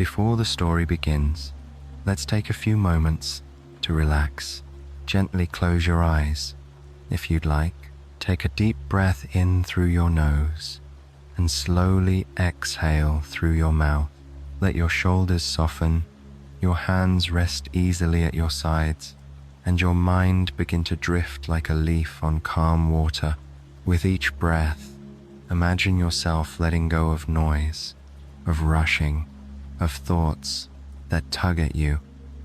Before the story begins, let's take a few moments to relax. Gently close your eyes. If you'd like, take a deep breath in through your nose and slowly exhale through your mouth. Let your shoulders soften, your hands rest easily at your sides, and your mind begin to drift like a leaf on calm water. With each breath, imagine yourself letting go of noise, of rushing, of thoughts that tug at you.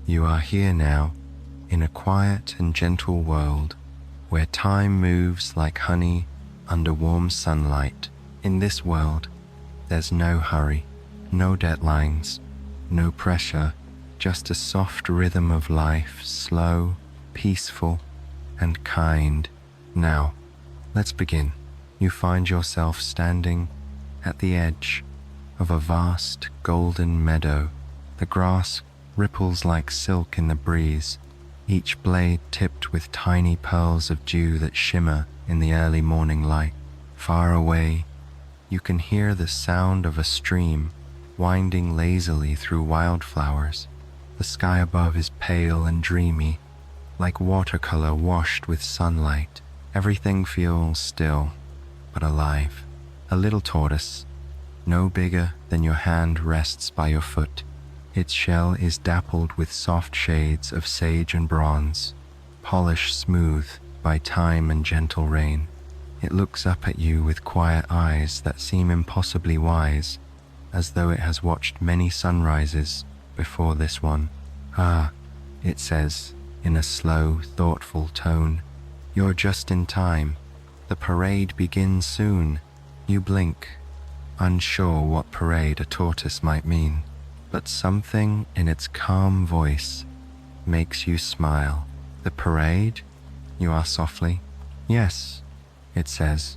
You are here now, in a quiet and gentle world, where time moves like honey under warm sunlight. In this world, there's no hurry, no deadlines, no pressure, just a soft rhythm of life, slow, peaceful, and kind. Now, let's begin. You find yourself standing at the edge of a vast golden meadow. The grass ripples like silk in the breeze, each blade tipped with tiny pearls of dew that shimmer in the early morning light. Far away, you can hear the sound of a stream winding lazily through wildflowers. The sky above is pale and dreamy, like watercolor washed with sunlight. Everything feels still, but alive. A little tortoise, no bigger than your hand, rests by your foot. Its shell is dappled with soft shades of sage and bronze, polished smooth by time and gentle rain. It looks up at you with quiet eyes that seem impossibly wise, as though it has watched many sunrises before this one. "Ah," it says, in a slow, thoughtful tone, "you're just in time. The parade begins soon." You blink, unsure what parade a tortoise might mean, but something in its calm voice makes you smile. "The parade?" you ask softly. "Yes," it says,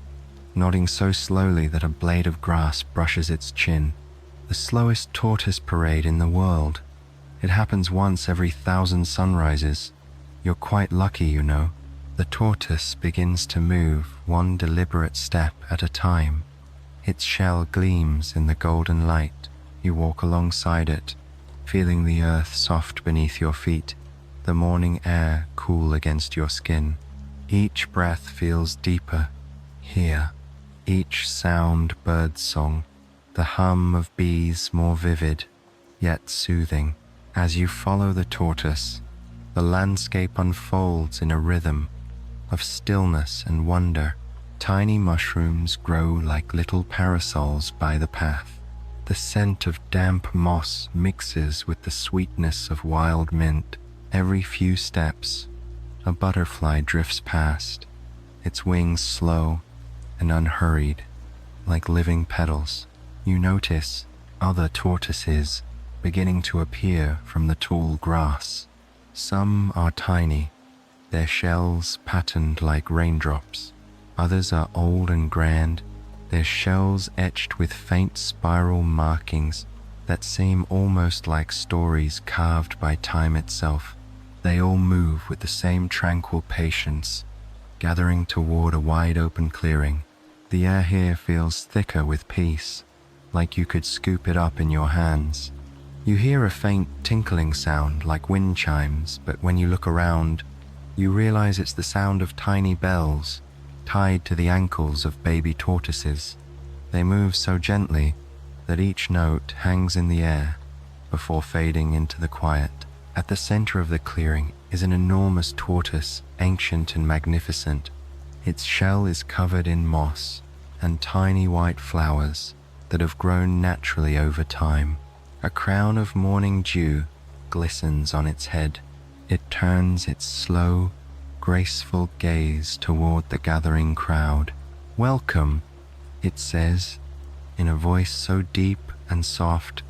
nodding so slowly that a blade of grass brushes its chin. "The slowest tortoise parade in the world. It happens once every 1,000 sunrises. You're quite lucky, you know." The tortoise begins to move one deliberate step at a time. Its shell gleams in the golden light. You walk alongside it, feeling the earth soft beneath your feet, the morning air cool against your skin. Each breath feels deeper here, each sound birdsong, the hum of bees more vivid, yet soothing. As you follow the tortoise, the landscape unfolds in a rhythm of stillness and wonder. Tiny mushrooms grow like little parasols by the path. The scent of damp moss mixes with the sweetness of wild mint. Every few steps, a butterfly drifts past, its wings slow and unhurried, like living petals. You notice other tortoises beginning to appear from the tall grass. Some are tiny, their shells patterned like raindrops. Others are old and grand, their shells etched with faint spiral markings that seem almost like stories carved by time itself. They all move with the same tranquil patience, gathering toward a wide open clearing. The air here feels thicker with peace, like you could scoop it up in your hands. You hear a faint tinkling sound like wind chimes, but when you look around, you realize it's the sound of tiny bells tied to the ankles of baby tortoises. They move so gently that each note hangs in the air before fading into the quiet. At the center of the clearing is an enormous tortoise, ancient and magnificent. Its shell is covered in moss and tiny white flowers that have grown naturally over time. A crown of morning dew glistens on its head. It turns its slow, graceful gaze toward the gathering crowd. "Welcome," it says, in a voice so deep and soft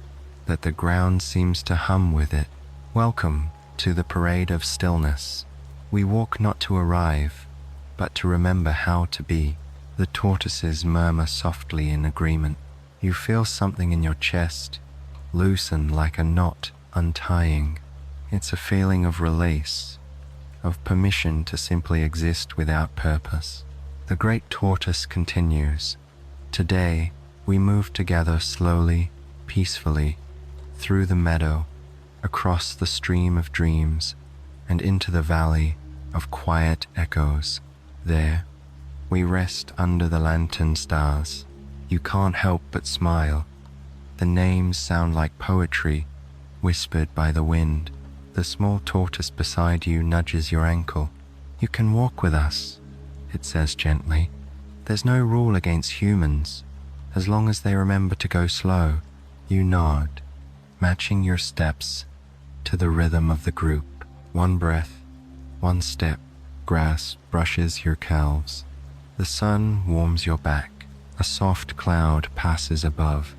that the ground seems to hum with it. "Welcome to the parade of stillness. We walk not to arrive, but to remember how to be." The tortoises murmur softly in agreement. You feel something in your chest loosen like a knot untying. It's a feeling of release, of permission to simply exist without purpose. The great tortoise continues. "Today, we move together slowly, peacefully, through the meadow, across the stream of dreams, and into the valley of quiet echoes. There, we rest under the lantern stars. You can't help but smile. The names sound like poetry, whispered by the wind. The small tortoise beside you nudges your ankle. "You can walk with us," it says gently. "There's no rule against humans, as long as they remember to go slow." You nod, matching your steps to the rhythm of the group. One breath, one step. Grass brushes your calves. The sun warms your back. A soft cloud passes above,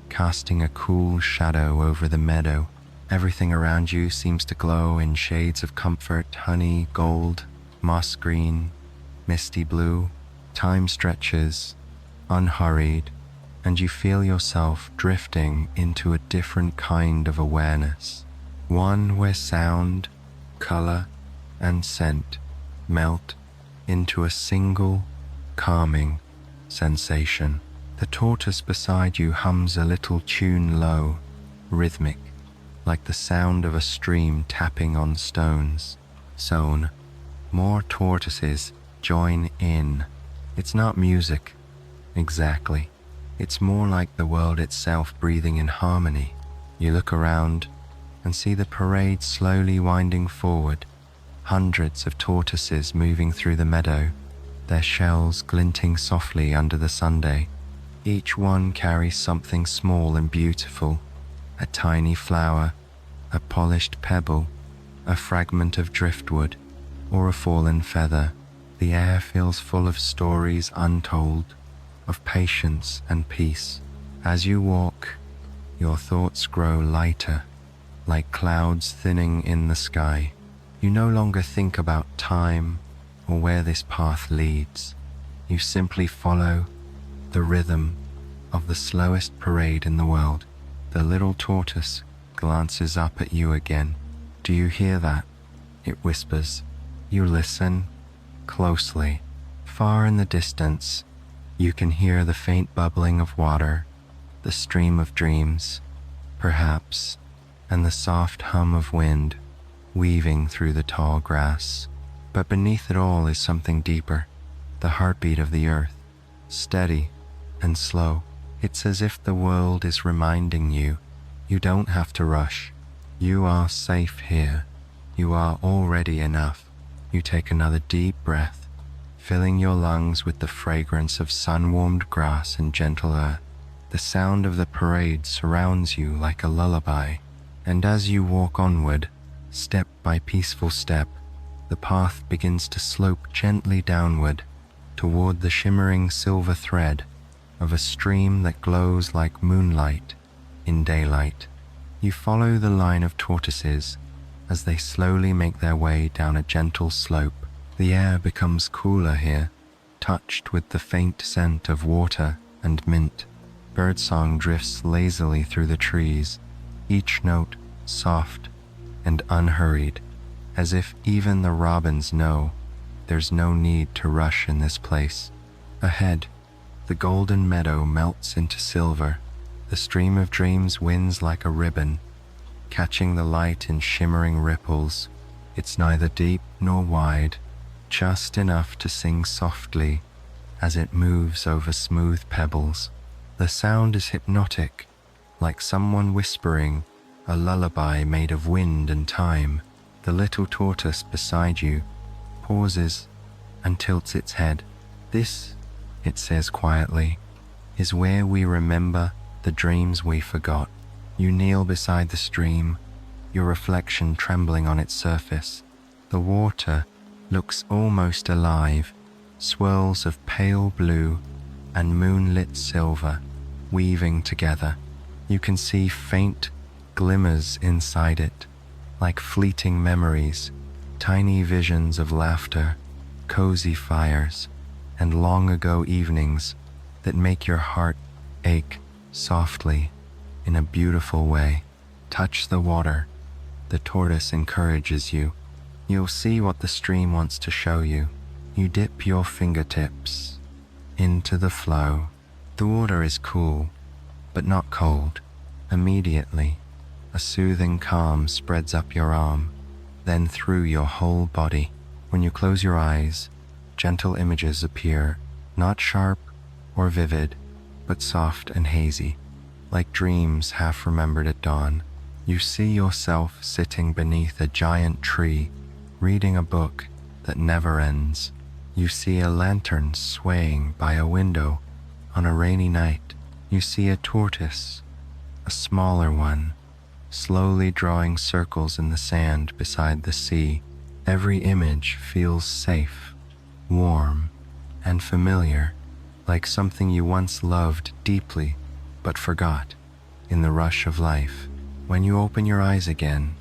casting a cool shadow over the meadow. Everything around you seems to glow in shades of comfort: honey, gold, moss green, misty blue. Time stretches, unhurried, and you feel yourself drifting into a different kind of awareness. One where sound, color, and scent melt into a single, calming sensation. The tortoise beside you hums a little tune, low, rhythmic, like the sound of a stream tapping on stones. Soon, more tortoises join in. It's not music, exactly. It's more like the world itself breathing in harmony. You look around and see the parade slowly winding forward. Hundreds of tortoises moving through the meadow, their shells glinting softly under the sunday. Each one carries something small and beautiful: a tiny flower, a polished pebble, a fragment of driftwood, or a fallen feather. The air feels full of stories untold, of patience and peace. As you walk, your thoughts grow lighter, like clouds thinning in the sky. You no longer think about time or where this path leads. You simply follow the rhythm of the slowest parade in the world. The little tortoise glances up at you again. "Do you hear that?" it whispers. You listen closely. Far in the distance, you can hear the faint bubbling of water, the stream of dreams, perhaps, and the soft hum of wind weaving through the tall grass. But beneath it all is something deeper: the heartbeat of the earth, steady and slow. It's as if the world is reminding you, you don't have to rush. You are safe here. You are already enough. You take another deep breath, filling your lungs with the fragrance of sun-warmed grass and gentle earth. The sound of the parade surrounds you like a lullaby, and as you walk onward, step by peaceful step, the path begins to slope gently downward toward the shimmering silver thread of a stream that glows like moonlight in daylight. You follow the line of tortoises as they slowly make their way down a gentle slope. The air becomes cooler here, touched with the faint scent of water and mint. Birdsong drifts lazily through the trees, each note soft and unhurried, as if even the robins know there's no need to rush in this place. Ahead, the golden meadow melts into silver. The stream of dreams winds like a ribbon, catching the light in shimmering ripples. It's neither deep nor wide, just enough to sing softly as it moves over smooth pebbles. The sound is hypnotic, like someone whispering a lullaby made of wind and time. The little tortoise beside you pauses and tilts its head. "This," it says quietly, "is where we remember the dreams we forgot." You kneel beside the stream, your reflection trembling on its surface. The water looks almost alive, swirls of pale blue and moonlit silver weaving together. You can see faint glimmers inside it, like fleeting memories, tiny visions of laughter, cozy fires, and long-ago evenings that make your heart ache softly in a beautiful way. Touch the water, the tortoise encourages you. You'll see what the stream wants to show you. You dip your fingertips into the flow. The water is cool, but not cold. Immediately, A soothing calm spreads up your arm, then through your whole body. When you close your eyes, gentle images appear, not sharp or vivid, but soft and hazy, like dreams half remembered at dawn. You see yourself sitting beneath a giant tree, reading a book that never ends. You see a lantern swaying by a window on a rainy night. You see a tortoise, a smaller one, slowly drawing circles in the sand beside the sea. Every image feels safe, warm, and familiar, like something you once loved deeply but forgot in the rush of life. When you open your eyes again,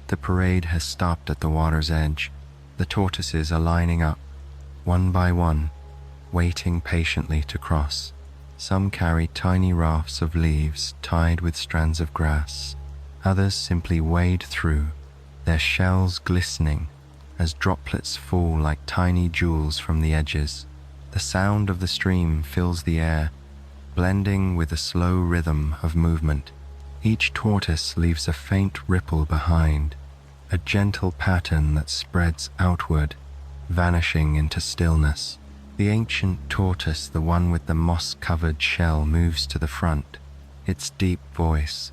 the parade has stopped at the water's edge. The tortoises are lining up, one by one, waiting patiently to cross. Some carry tiny rafts of leaves tied with strands of grass. Others simply wade through, their shells glistening as droplets fall like tiny jewels from the edges. The sound of the stream fills the air, blending with the slow rhythm of movement. Each tortoise leaves a faint ripple behind, a gentle pattern that spreads outward, vanishing into stillness. The ancient tortoise, the one with the moss-covered shell, moves to the front. Its deep voice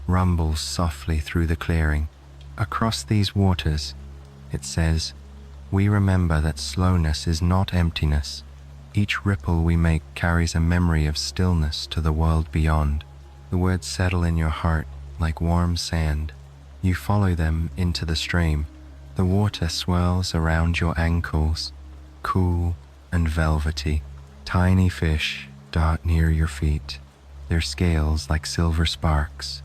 rumbles softly through the clearing. Across these waters, it says, we remember that slowness is not emptiness. Each ripple we make carries a memory of stillness to the world beyond. The words settle in your heart like warm sand. You follow them into the stream. The water swirls around your ankles, cool and velvety. Tiny fish dart near your feet, their scales like silver sparks.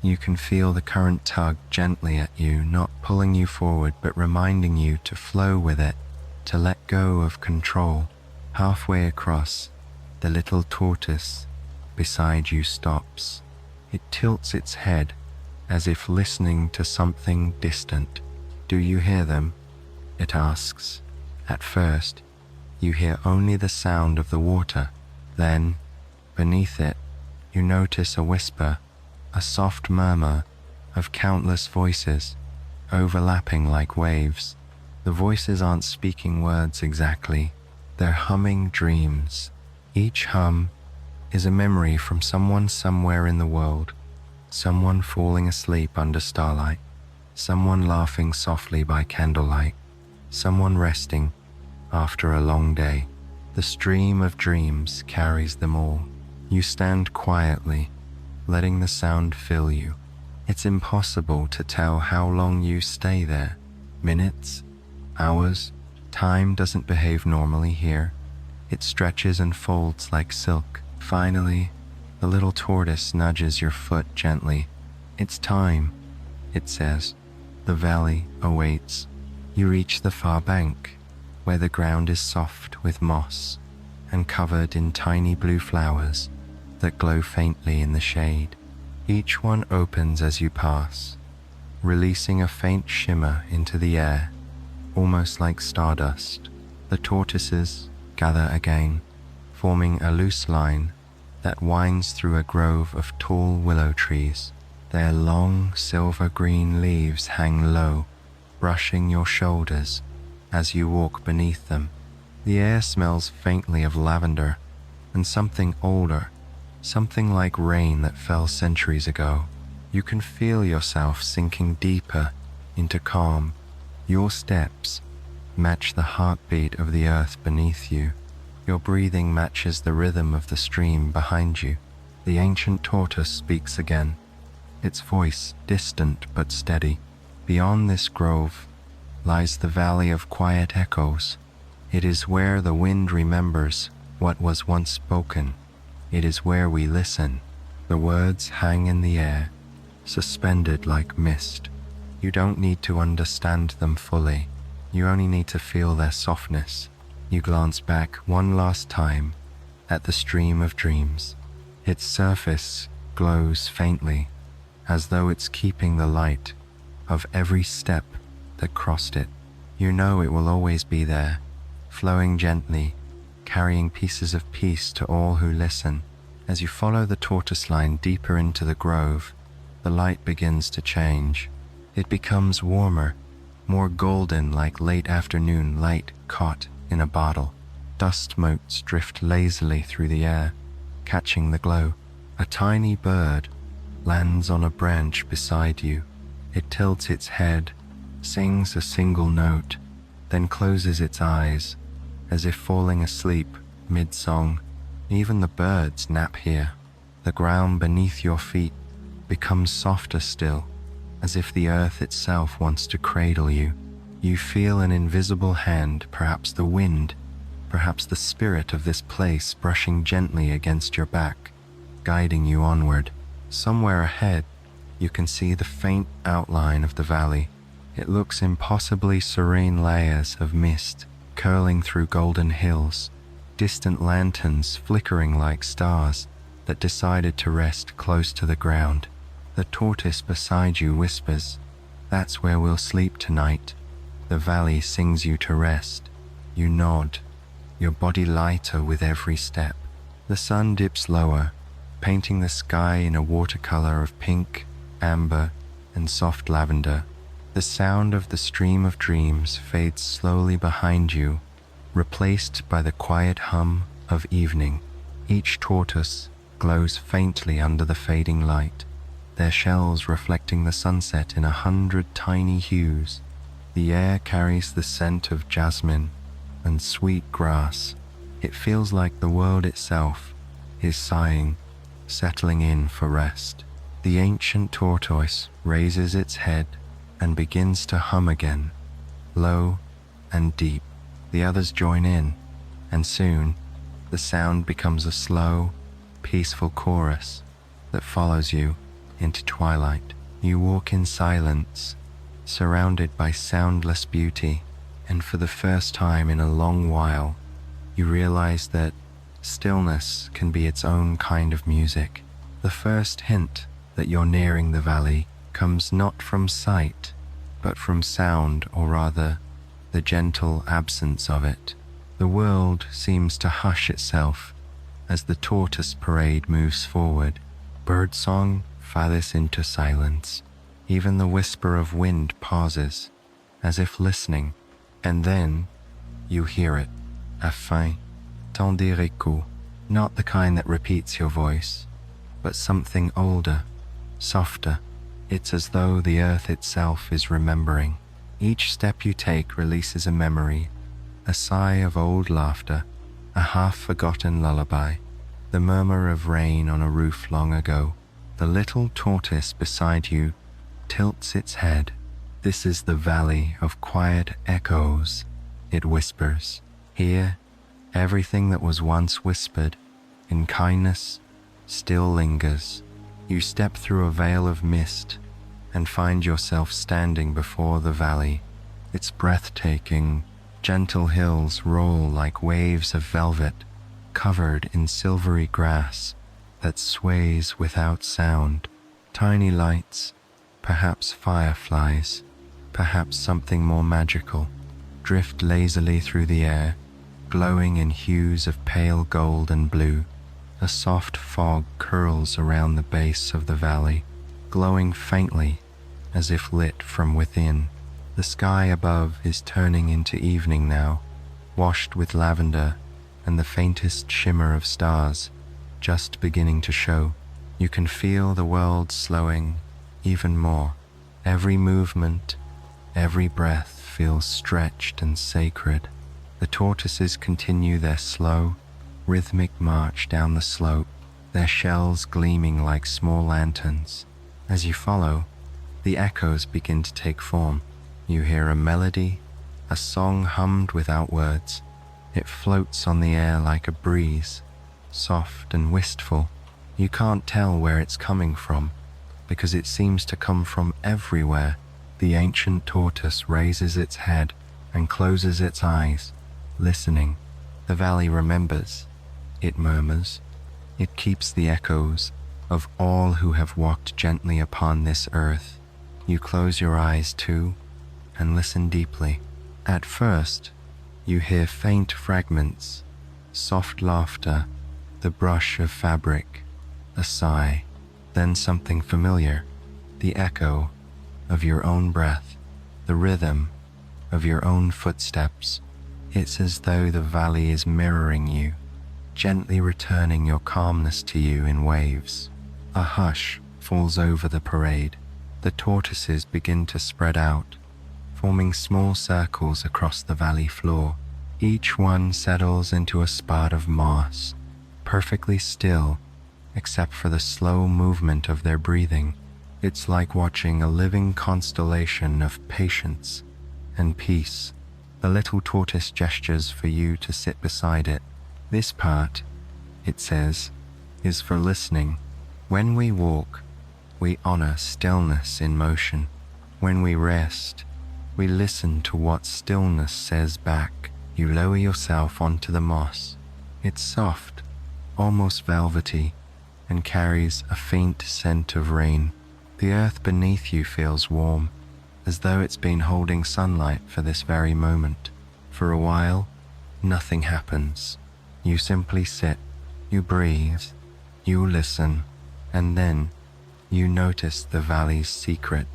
You can feel the current tug gently at you, not pulling you forward but reminding you to flow with it, to let go of control. Halfway across, the little tortoise beside you stops. It tilts its head as if listening to something distant. Do you hear them? It asks. At first, you hear only the sound of the water. Then, beneath it, you notice a whisper, a soft murmur of countless voices, overlapping like waves. The voices aren't speaking words exactly, they're humming dreams. Each hum is a memory from someone somewhere in the world, someone falling asleep under starlight, someone laughing softly by candlelight, someone resting after a long day. The stream of dreams carries them all. You stand quietly, letting the sound fill you. It's impossible to tell how long you stay there. Minutes, hours, time doesn't behave normally here. It stretches and folds like silk. Finally, the little tortoise nudges your foot gently. It's time, it says. The valley awaits. You reach the far bank, where the ground is soft with moss and covered in tiny blue flowers that glow faintly in the shade. Each one opens as you pass, releasing a faint shimmer into the air, almost like stardust. The tortoises gather again, forming a loose line that winds through a grove of tall willow trees. Their long silver-green leaves hang low, brushing your shoulders as you walk beneath them. The air smells faintly of lavender and something older, something like rain that fell centuries ago. You can feel yourself sinking deeper into calm. Your steps match the heartbeat of the earth beneath you. Your breathing matches the rhythm of the stream behind you. The ancient tortoise speaks again, its voice distant but steady. Beyond this grove lies the valley of quiet echoes. It is where the wind remembers what was once spoken. It is where we listen. The words hang in the air, suspended like mist. You don't need to understand them fully. You only need to feel their softness. You glance back one last time at the stream of dreams. Its surface glows faintly, as though it's keeping the light of every step that crossed it. You know it will always be there, flowing gently, carrying pieces of peace to all who listen. As you follow the tortoise line deeper into the grove, the light begins to change. It becomes warmer, more golden, like late afternoon light caught in a bottle. Dust motes drift lazily through the air, catching the glow. A tiny bird lands on a branch beside you. It tilts its head, sings a single note, then closes its eyes, as if falling asleep mid-song. Even the birds nap here. The ground beneath your feet becomes softer still, as if the earth itself wants to cradle you. You feel an invisible hand, perhaps the wind, perhaps the spirit of this place, brushing gently against your back, guiding you onward. Somewhere ahead, you can see the faint outline of the valley. It looks impossibly serene, layers of mist curling through golden hills, distant lanterns flickering like stars that decided to rest close to the ground. The tortoise beside you whispers, "That's where we'll sleep tonight." The valley sings you to rest. You nod, your body lighter with every step. The sun dips lower, painting the sky in a watercolor of pink, amber, and soft lavender. The sound of the stream of dreams fades slowly behind you, replaced by the quiet hum of evening. Each tortoise glows faintly under the fading light, their shells reflecting the sunset in 100 tiny hues. The air carries the scent of jasmine and sweet grass. It feels like the world itself is sighing, settling in for rest. The ancient tortoise raises its head and begins to hum again, low and deep. The others join in, and soon the sound becomes a slow, peaceful chorus that follows you into twilight. You walk in silence, surrounded by soundless beauty, and for the first time in a long while, you realize that stillness can be its own kind of music. The first hint that you're nearing the valley comes not from sight, but from sound, or rather, the gentle absence of it. The world seems to hush itself as the tortoise parade moves forward. Birdsong fades into silence. Even the whisper of wind pauses, as if listening, and then you hear it. Enfin, tendre écho, not the kind that repeats your voice, but something older, softer. It's as though the earth itself is remembering. Each step you take releases a memory, a sigh of old laughter, a half-forgotten lullaby, the murmur of rain on a roof long ago. The little tortoise beside you tilts its head. "This is the valley of quiet echoes," it whispers. "Here, everything that was once whispered in kindness still lingers." You step through a veil of mist and find yourself standing before the valley. Its breathtaking, gentle hills roll like waves of velvet, covered in silvery grass that sways without sound. Tiny lights, perhaps fireflies, perhaps something more magical, drift lazily through the air, glowing in hues of pale gold and blue. A soft fog curls around the base of the valley, glowing faintly as if lit from within. The sky above is turning into evening now, washed with lavender and the faintest shimmer of stars just beginning to show. You can feel the world slowing even more. Every movement, every breath feels stretched and sacred. The tortoises continue their slow, rhythmic march down the slope, their shells gleaming like small lanterns. As you follow, the echoes begin to take form. You hear a melody, a song hummed without words. It floats on the air like a breeze, soft and wistful. You can't tell where it's coming from, because it seems to come from everywhere. The ancient tortoise raises its head and closes its eyes, listening. The valley remembers. It murmurs. It keeps the echoes of all who have walked gently upon this earth. You close your eyes too and listen deeply. At first, you hear faint fragments, soft laughter, the brush of fabric, a sigh, then something familiar, the echo of your own breath, the rhythm of your own footsteps. It's as though the valley is mirroring you, gently returning your calmness to you in waves. A hush falls over the parade. The tortoises begin to spread out, forming small circles across the valley floor. Each one settles into a spot of moss, perfectly still, except for the slow movement of their breathing. It's like watching a living constellation of patience and peace. The little tortoise gestures for you to sit beside it. This part, it says, is for listening. When we walk, we honor stillness in motion. When we rest, we listen to what stillness says back. You lower yourself onto the moss. It's soft, almost velvety, and carries a faint scent of rain. The earth beneath you feels warm, as though it's been holding sunlight for this very moment. For a while, nothing happens. You simply sit, you breathe, you listen, and then you notice the valley's secret.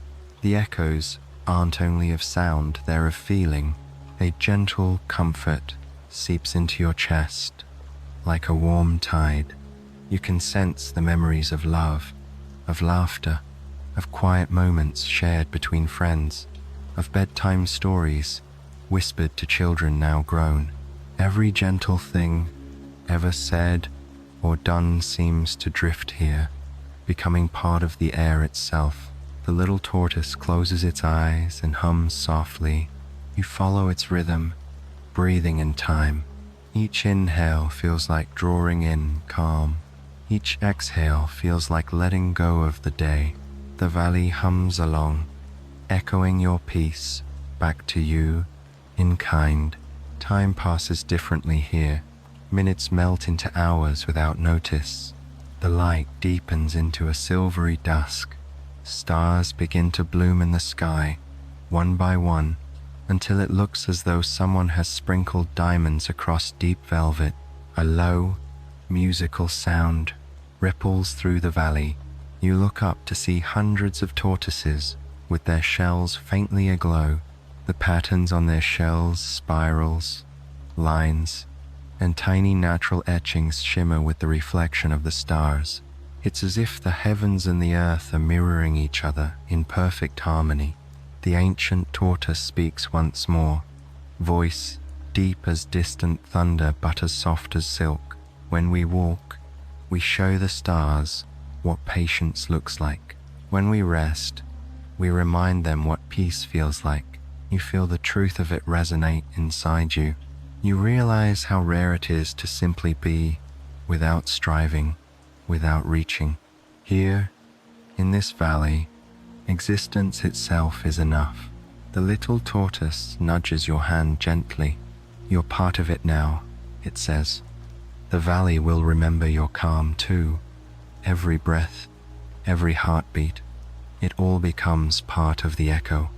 The echoes aren't only of sound, they're of feeling. A gentle comfort seeps into your chest, like a warm tide. You can sense the memories of love, of laughter, of quiet moments shared between friends, of bedtime stories whispered to children now grown. Every gentle thing ever said or done seems to drift here, becoming part of the air itself. The little tortoise closes its eyes and hums softly. You follow its rhythm, breathing in time. Each inhale feels like drawing in calm. Each exhale feels like letting go of the day. The valley hums along, echoing your peace back to you in kind. Time passes differently here. Minutes melt into hours without notice. The light deepens into a silvery dusk. Stars begin to bloom in the sky, one by one, until it looks as though someone has sprinkled diamonds across deep velvet. A low, musical sound ripples through the valley. You look up to see hundreds of tortoises with their shells faintly aglow. The patterns on their shells, spirals, lines, and tiny natural etchings shimmer with the reflection of the stars. It's as if the heavens and the earth are mirroring each other in perfect harmony. The ancient tortoise speaks once more, voice deep as distant thunder but as soft as silk. When we walk, we show the stars what patience looks like. When we rest, we remind them what peace feels like. You feel the truth of it resonate inside you. You realize how rare it is to simply be without striving, without reaching. Here, in this valley, existence itself is enough. The little tortoise nudges your hand gently. You're part of it now, it says. The valley will remember your calm too. Every breath, every heartbeat, it all becomes part of the echo.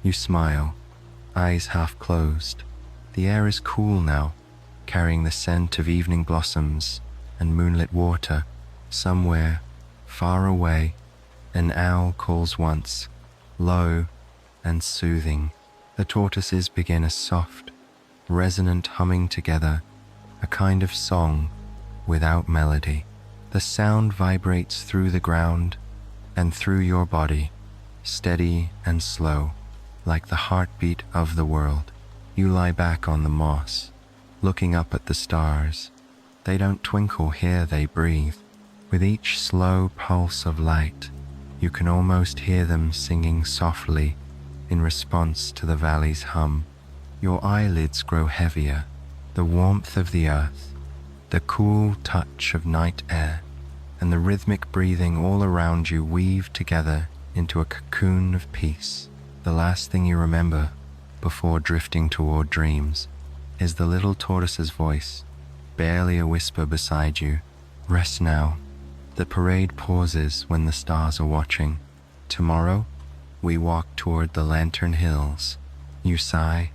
You smile, eyes half closed. The air is cool now, carrying the scent of evening blossoms and moonlit water. Somewhere, far away, an owl calls once, low and soothing. The tortoises begin a soft, resonant humming together, a kind of song without melody. The sound vibrates through the ground and through your body, steady and slow, like the heartbeat of the world. You lie back on the moss, looking up at the stars. They don't twinkle here, they breathe. With each slow pulse of light, you can almost hear them singing softly in response to the valley's hum. Your eyelids grow heavier. The warmth of the earth, the cool touch of night air, and the rhythmic breathing all around you weave together into a cocoon of peace. The last thing you remember before drifting toward dreams is the little tortoise's voice, barely a whisper beside you. Rest now. The parade pauses when the stars are watching. Tomorrow, we walk toward the lantern hills. You sigh,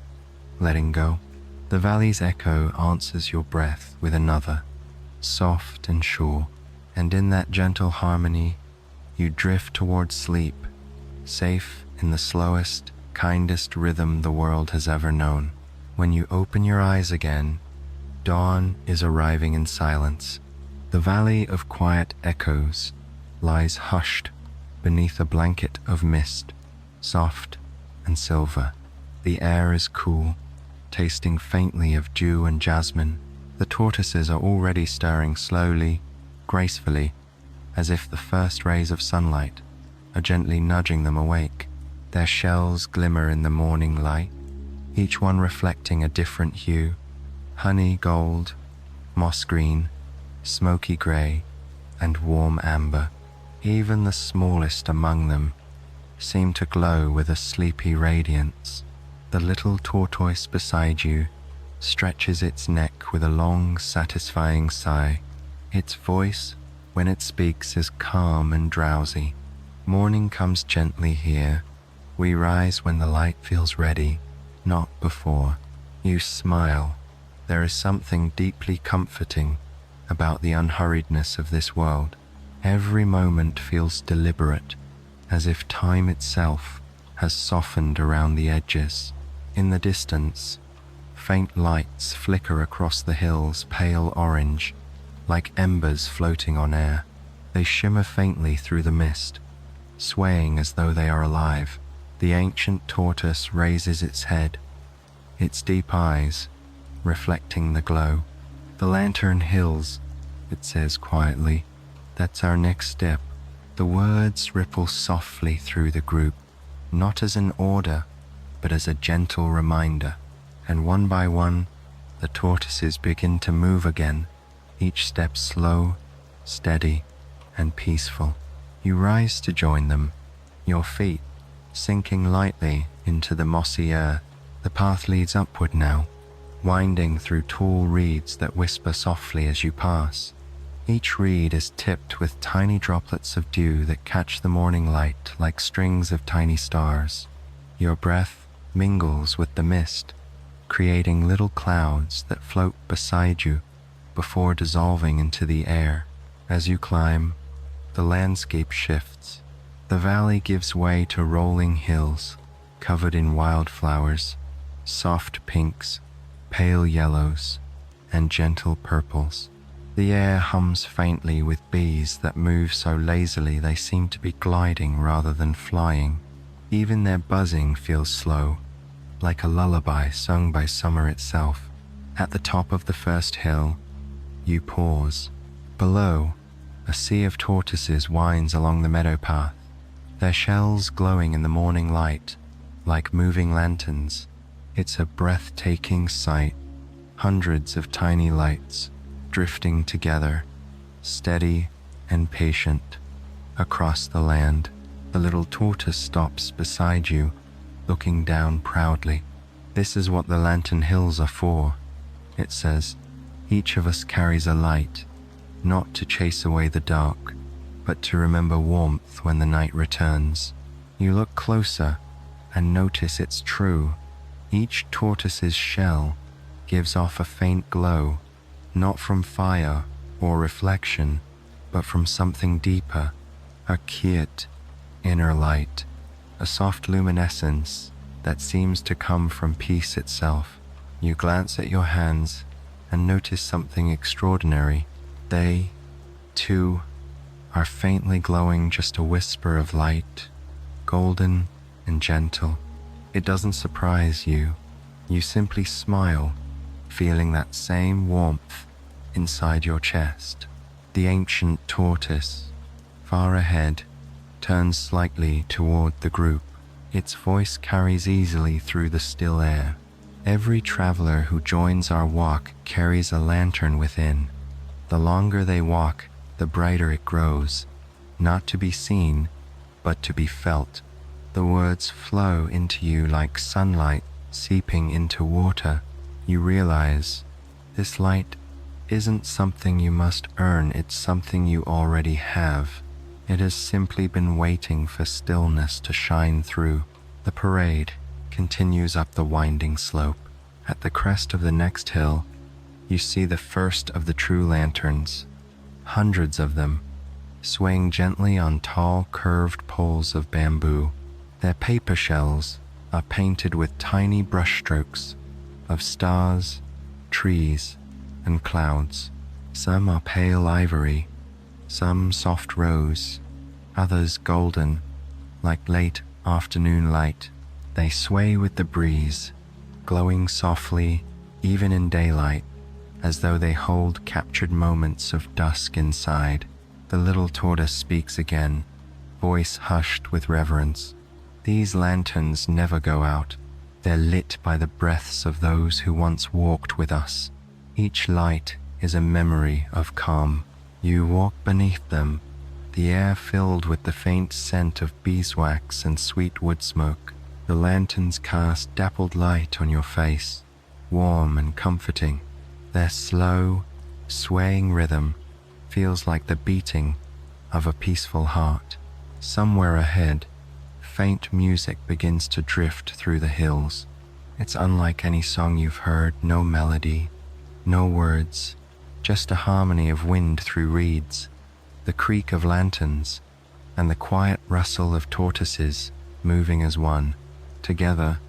letting go. The valley's echo answers your breath with another, soft and sure, and in that gentle harmony, you drift toward sleep safe in the slowest, kindest rhythm the world has ever known. When you open your eyes again, dawn is arriving in silence. The valley of quiet echoes lies hushed beneath a blanket of mist, soft and silver. The air is cool, tasting faintly of dew and jasmine. The tortoises are already stirring slowly, gracefully, as if the first rays of sunlight are gently nudging them awake. Their shells glimmer in the morning light, each one reflecting a different hue: honey gold, moss green, smoky gray, and warm amber. Even the smallest among them seem to glow with a sleepy radiance. The little tortoise beside you stretches its neck with a long, satisfying sigh. Its voice, when it speaks, is calm and drowsy. Morning comes gently here. We rise when the light feels ready, not before. You smile. There is something deeply comforting about the unhurriedness of this world. Every moment feels deliberate, as if time itself has softened around the edges. In the distance, faint lights flicker across the hills, pale orange, like embers floating on air. They shimmer faintly through the mist, swaying as though they are alive. The ancient tortoise raises its head, its deep eyes reflecting the glow. "The lantern hills," it says quietly. "That's our next step." The words ripple softly through the group, not as an order, but as a gentle reminder. And one by one, the tortoises begin to move again, each step slow, steady, and peaceful. You rise to join them, your feet sinking lightly into the mossy earth. The path leads upward now, winding through tall reeds that whisper softly as you pass. Each reed is tipped with tiny droplets of dew that catch the morning light like strings of tiny stars. Your breath mingles with the mist, creating little clouds that float beside you before dissolving into the air. As you climb, the landscape shifts. The valley gives way to rolling hills covered in wildflowers, soft pinks, pale yellows, and gentle purples. The air hums faintly with bees that move so lazily they seem to be gliding rather than flying. Even their buzzing feels slow, like a lullaby sung by summer itself. At the top of the first hill, you pause. Below, a sea of tortoises winds along the meadow path, their shells glowing in the morning light like moving lanterns. It's a breathtaking sight. Hundreds of tiny lights drifting together, steady and patient, across the land. The little tortoise stops beside you, looking down proudly. "This is what the lantern hills are for," it says. "Each of us carries a light, not to chase away the dark, but to remember warmth when the night returns." You look closer and notice it's true. Each tortoise's shell gives off a faint glow, not from fire or reflection, but from something deeper, a quiet inner light, a soft luminescence that seems to come from peace itself. You glance at your hands and notice something extraordinary. They, too, are faintly glowing, just a whisper of light, golden and gentle. It doesn't surprise you. You simply smile, feeling that same warmth inside your chest. The ancient tortoise, far ahead, turns slightly toward the group. Its voice carries easily through the still air. "Every traveler who joins our walk carries a lantern within. The longer they walk, the brighter it grows, not to be seen, but to be felt." The words flow into you like sunlight seeping into water. You realize this light isn't something you must earn, it's something you already have. It has simply been waiting for stillness to shine through. The parade continues up the winding slope. At the crest of the next hill, you see the first of the true lanterns, hundreds of them, swaying gently on tall, curved poles of bamboo. Their paper shells are painted with tiny brushstrokes of stars, trees, and clouds. Some are pale ivory, some soft rose, others golden, like late afternoon light. They sway with the breeze, glowing softly even in daylight, as though they hold captured moments of dusk inside. The little tortoise speaks again, voice hushed with reverence. These lanterns never go out. They're lit by the breaths of those who once walked with us. Each light is a memory of calm. You walk beneath them, the air filled with the faint scent of beeswax and sweet wood smoke. The lanterns cast dappled light on your face, warm and comforting. Their slow, swaying rhythm feels like the beating of a peaceful heart. Somewhere ahead, faint music begins to drift through the hills. It's unlike any song you've heard, no melody, no words, just a harmony of wind through reeds, the creak of lanterns, and the quiet rustle of tortoises moving as one. Together,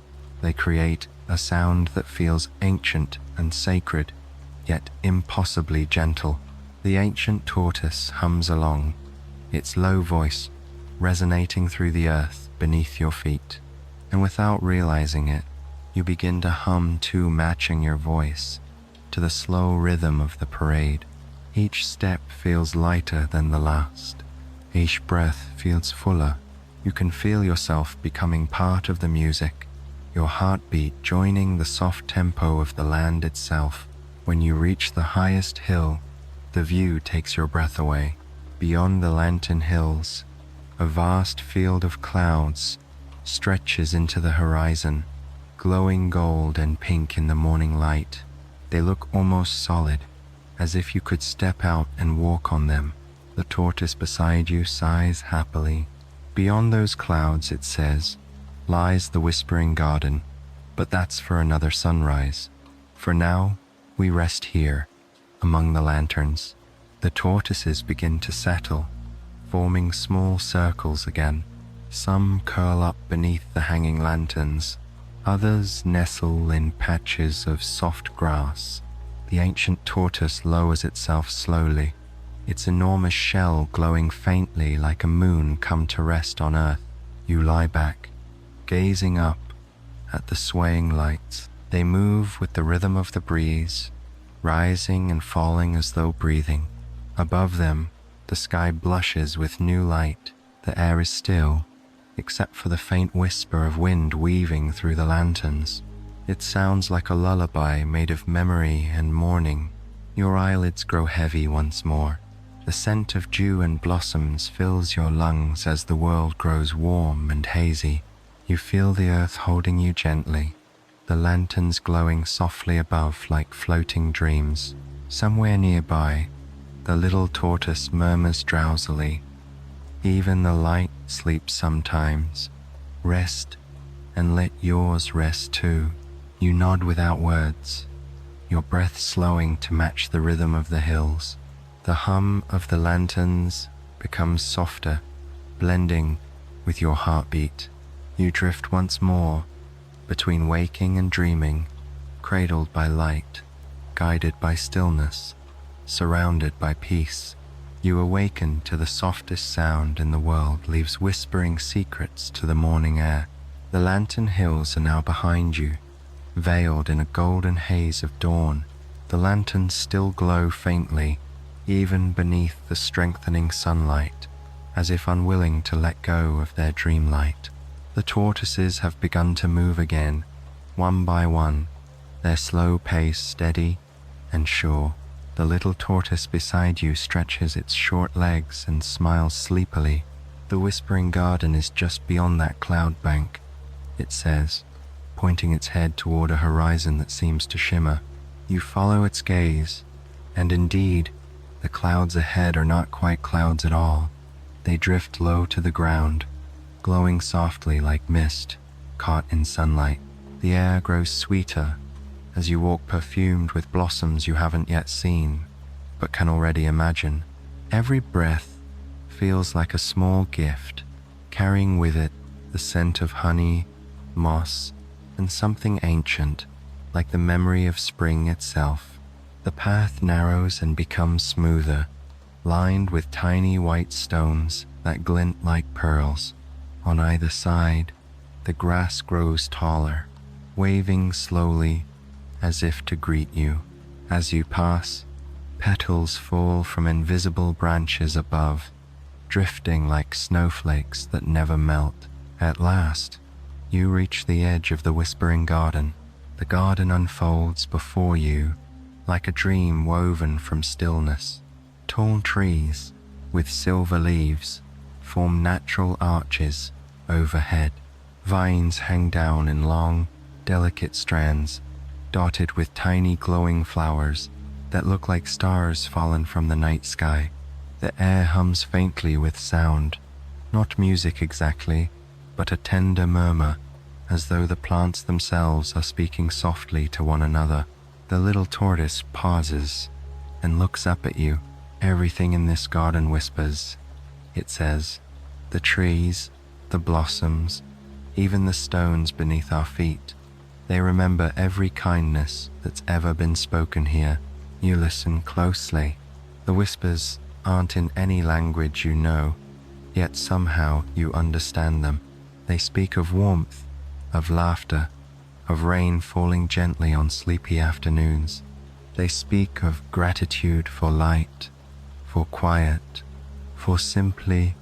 they create a sound that feels ancient and sacred, yet impossibly gentle. The ancient tortoise hums along, its low voice resonating through the earth beneath your feet. And without realizing it, you begin to hum too, matching your voice to the slow rhythm of the parade. Each step feels lighter than the last. Each breath feels fuller. You can feel yourself becoming part of the music, your heartbeat joining the soft tempo of the land itself. When you reach the highest hill, the view takes your breath away. Beyond the lantern hills, a vast field of clouds stretches into the horizon, glowing gold and pink in the morning light. They look almost solid, as if you could step out and walk on them. The tortoise beside you sighs happily. Beyond those clouds, it says, lies the whispering garden, but that's for another sunrise. For now, we rest here, among the lanterns. The tortoises begin to settle, forming small circles again. Some curl up beneath the hanging lanterns, others nestle in patches of soft grass. The ancient tortoise lowers itself slowly, its enormous shell glowing faintly like a moon come to rest on earth. You lie back, gazing up at the swaying lights. They move with the rhythm of the breeze, rising and falling as though breathing. Above them, the sky blushes with new light. The air is still, except for the faint whisper of wind weaving through the lanterns. It sounds like a lullaby made of memory and mourning. Your eyelids grow heavy once more. The scent of dew and blossoms fills your lungs as the world grows warm and hazy. You feel the earth holding you gently, the lanterns glowing softly above like floating dreams. Somewhere nearby, the little tortoise murmurs drowsily. Even the light sleeps sometimes. Rest, and let yours rest too. You nod without words, your breath slowing to match the rhythm of the hills. The hum of the lanterns becomes softer, blending with your heartbeat. You drift once more between waking and dreaming, cradled by light, guided by stillness, surrounded by peace. You awaken to the softest sound in the world leaves whispering secrets to the morning air. The lantern hills are now behind you, veiled in a golden haze of dawn. The lanterns still glow faintly, even beneath the strengthening sunlight, as if unwilling to let go of their dreamlight. The tortoises have begun to move again, one by one, their slow pace steady and sure. The little tortoise beside you stretches its short legs and smiles sleepily. The whispering garden is just beyond that cloud bank, it says, pointing its head toward a horizon that seems to shimmer. You follow its gaze, and indeed, the clouds ahead are not quite clouds at all. They drift low to the ground, glowing softly like mist caught in sunlight. The air grows sweeter as you walk, perfumed with blossoms you haven't yet seen, but can already imagine. Every breath feels like a small gift, carrying with it the scent of honey, moss, and something ancient, like the memory of spring itself. The path narrows and becomes smoother, lined with tiny white stones that glint like pearls. On either side, the grass grows taller, waving slowly as if to greet you. As you pass, petals fall from invisible branches above, drifting like snowflakes that never melt. At last, you reach the edge of the whispering garden. The garden unfolds before you like a dream woven from stillness. Tall trees with silver leaves form natural arches overhead. Vines hang down in long, delicate strands, dotted with tiny glowing flowers that look like stars fallen from the night sky. The air hums faintly with sound, not music exactly, but a tender murmur, as though the plants themselves are speaking softly to one another. The little tortoise pauses and looks up at you. Everything in this garden whispers, it says. The trees, the blossoms, even the stones beneath our feet. They remember every kindness that's ever been spoken here. You listen closely. The whispers aren't in any language you know, yet somehow you understand them. They speak of warmth, of laughter, of rain falling gently on sleepy afternoons. They speak of gratitude for light, for quiet, for simply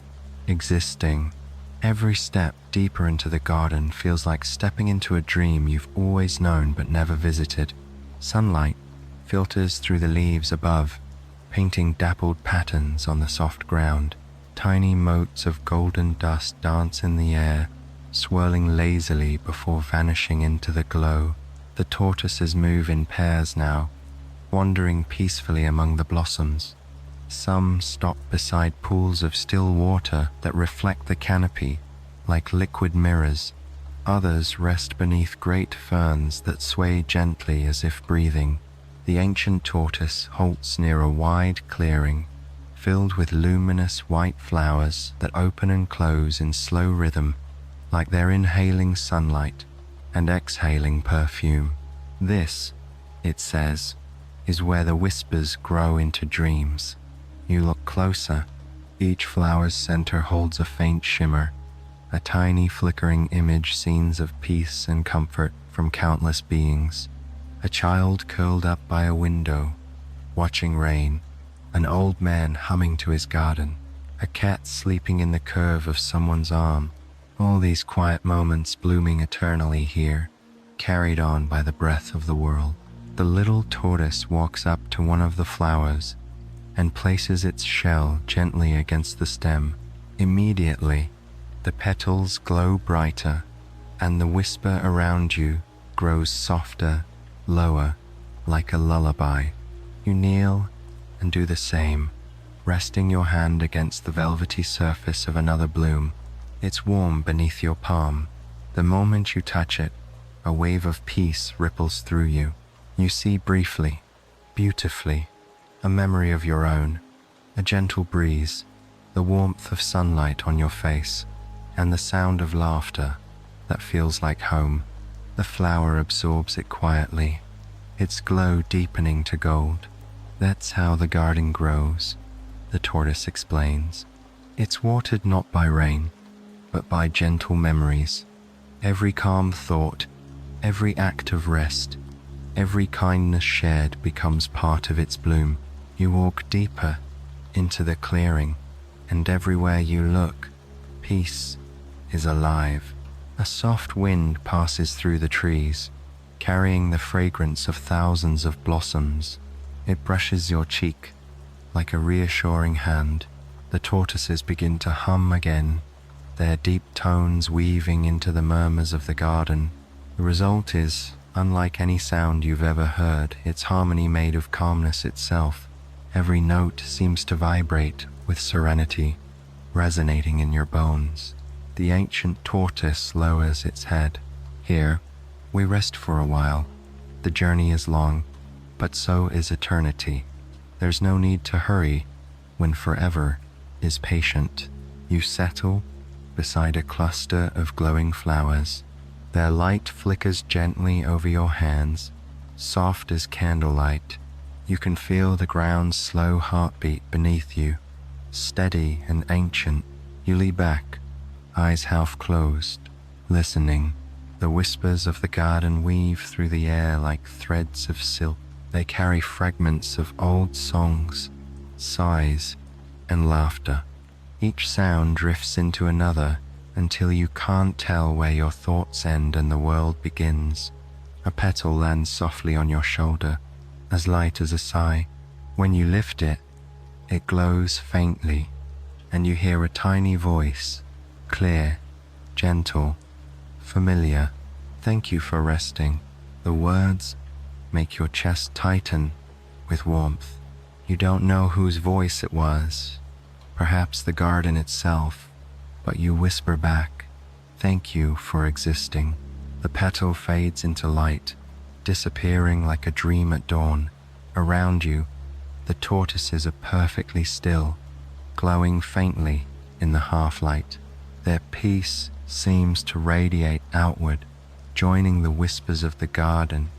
existing. Every step deeper into the garden feels like stepping into a dream you've always known but never visited. Sunlight filters through the leaves above, painting dappled patterns on the soft ground. Tiny motes of golden dust dance in the air, swirling lazily before vanishing into the glow. The tortoises move in pairs now, wandering peacefully among the blossoms. Some stop beside pools of still water that reflect the canopy like liquid mirrors. Others rest beneath great ferns that sway gently as if breathing. The ancient tortoise halts near a wide clearing, filled with luminous white flowers that open and close in slow rhythm, like they're inhaling sunlight and exhaling perfume. This, it says, is where the whispers grow into dreams. You look closer. Each flower's center holds a faint shimmer, a tiny flickering image, scenes of peace and comfort from countless beings. A child curled up by a window, watching rain, an old man humming to his garden, a cat sleeping in the curve of someone's arm. All these quiet moments blooming eternally here, carried on by the breath of the world. The little tortoise walks up to one of the flowers and places its shell gently against the stem. Immediately, the petals glow brighter, and the whisper around you grows softer, lower, like a lullaby. You kneel and do the same, resting your hand against the velvety surface of another bloom. It's warm beneath your palm. The moment you touch it, a wave of peace ripples through you. You see briefly, beautifully, a memory of your own, a gentle breeze, the warmth of sunlight on your face, and the sound of laughter that feels like home. The flower absorbs it quietly, its glow deepening to gold. That's how the garden grows, the tortoise explains. It's watered not by rain, but by gentle memories. Every calm thought, every act of rest, every kindness shared becomes part of its bloom. You walk deeper into the clearing, and everywhere you look, peace is alive. A soft wind passes through the trees, carrying the fragrance of thousands of blossoms. It brushes your cheek like a reassuring hand. The tortoises begin to hum again, their deep tones weaving into the murmurs of the garden. The result is unlike any sound you've ever heard. It's harmony made of calmness itself. Every note seems to vibrate with serenity, resonating in your bones. The ancient tortoise lowers its head. Here, we rest for a while. The journey is long, but so is eternity. There's no need to hurry when forever is patient. You settle beside a cluster of glowing flowers. Their light flickers gently over your hands, soft as candlelight. You can feel the ground's slow heartbeat beneath you, steady and ancient. You lean back, eyes half closed, listening. The whispers of the garden weave through the air like threads of silk. They carry fragments of old songs, sighs, and laughter. Each sound drifts into another until you can't tell where your thoughts end and the world begins. A petal lands softly on your shoulder, as light as a sigh. When you lift it, it glows faintly, and you hear a tiny voice, clear, gentle, familiar. Thank you for resting. The words make your chest tighten with warmth. You don't know whose voice it was, perhaps the garden itself, but you whisper back, thank you for existing. The petal fades into light, disappearing like a dream at dawn. Around you, the tortoises are perfectly still, glowing faintly in the half-light. Their peace seems to radiate outward, joining the whispers of the garden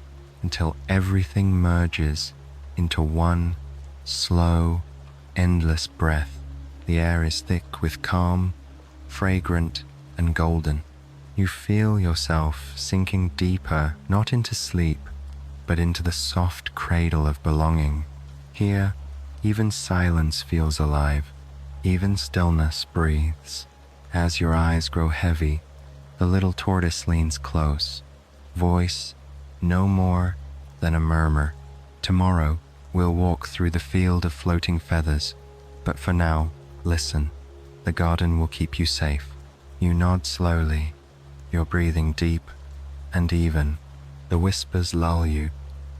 until everything merges into one slow, endless breath. The air is thick with calm, fragrant, and golden. You feel yourself sinking deeper, not into sleep, but into the soft cradle of belonging. Here, even silence feels alive, even stillness breathes. As your eyes grow heavy, the little tortoise leans close, voice no more than a murmur. Tomorrow, we'll walk through the field of floating feathers, but for now, listen. The garden will keep you safe. You nod slowly, your breathing deep and even. The whispers lull you,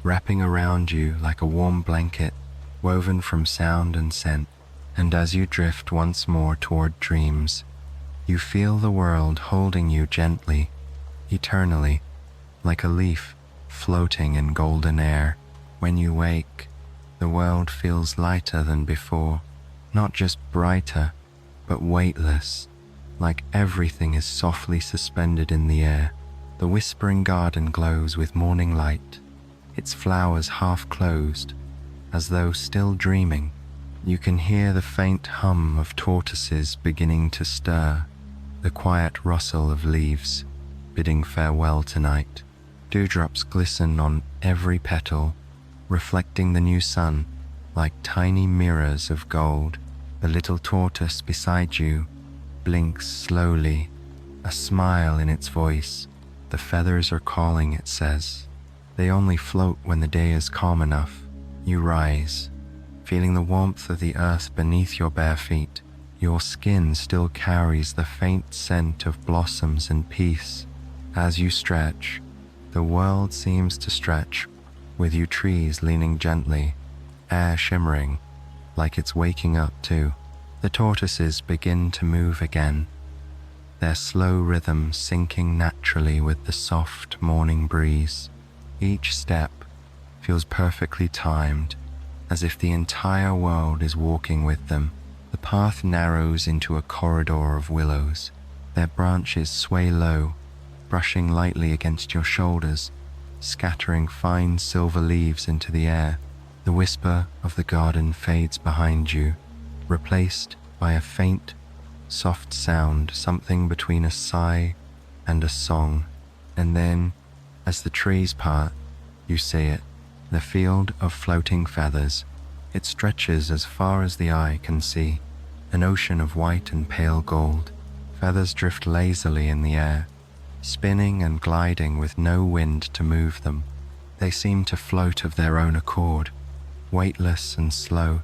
wrapping around you like a warm blanket woven from sound and scent. And as you drift once more toward dreams, you feel the world holding you gently, eternally, like a leaf floating in golden air. When you wake, the world feels lighter than before, not just brighter, but weightless, like everything is softly suspended in the air. The whispering garden glows with morning light, its flowers half closed, as though still dreaming. You can hear the faint hum of tortoises beginning to stir, the quiet rustle of leaves, bidding farewell tonight. Dewdrops glisten on every petal, reflecting the new sun like tiny mirrors of gold. The little tortoise beside you blinks slowly, a smile in its voice. The feathers are calling, it says. They only float when the day is calm enough. You rise, feeling the warmth of the earth beneath your bare feet. Your skin still carries the faint scent of blossoms and peace. As you stretch, the world seems to stretch, with you trees leaning gently, air shimmering, like it's waking up too. The tortoises begin to move again, their slow rhythm syncing naturally with the soft morning breeze. Each step feels perfectly timed, as if the entire world is walking with them. The path narrows into a corridor of willows. Their branches sway low, brushing lightly against your shoulders, scattering fine silver leaves into the air. The whisper of the garden fades behind you, replaced by a faint, soft sound, something between a sigh and a song. And then, as the trees part, you see it, the field of floating feathers. It stretches as far as the eye can see, an ocean of white and pale gold. Feathers drift lazily in the air, spinning and gliding with no wind to move them. They seem to float of their own accord, weightless and slow,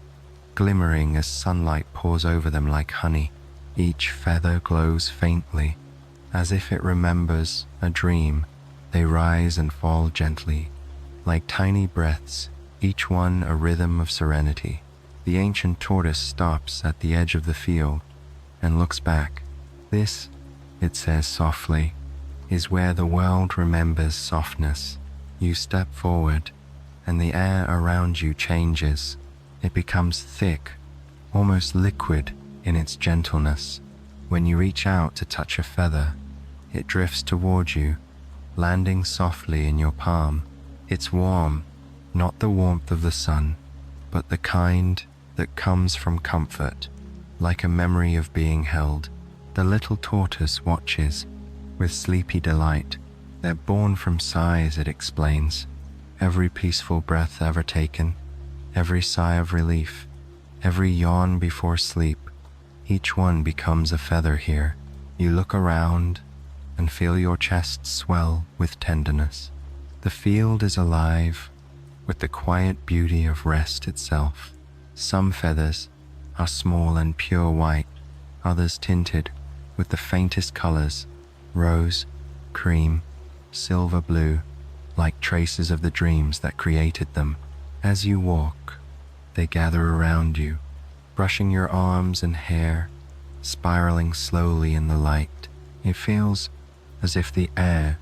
glimmering as sunlight pours over them like honey. Each feather glows faintly, as if it remembers a dream. They rise and fall gently, like tiny breaths, each one a rhythm of serenity. The ancient tortoise stops at the edge of the field and looks back. This, it says softly, is where the world remembers softness. You step forward, and the air around you changes. It becomes thick, almost liquid in its gentleness. When you reach out to touch a feather, it drifts toward you, landing softly in your palm. It's warm, not the warmth of the sun, but the kind that comes from comfort, like a memory of being held. The little tortoise watches with sleepy delight. They're born from sighs, it explains. Every peaceful breath ever taken, every sigh of relief, every yawn before sleep, each one becomes a feather here. You look around and feel your chest swell with tenderness. The field is alive with the quiet beauty of rest itself. Some feathers are small and pure white, others tinted with the faintest colors, rose, cream, silver blue, like traces of the dreams that created them. As you walk, they gather around you, brushing your arms and hair, spiraling slowly in the light. It feels as if the air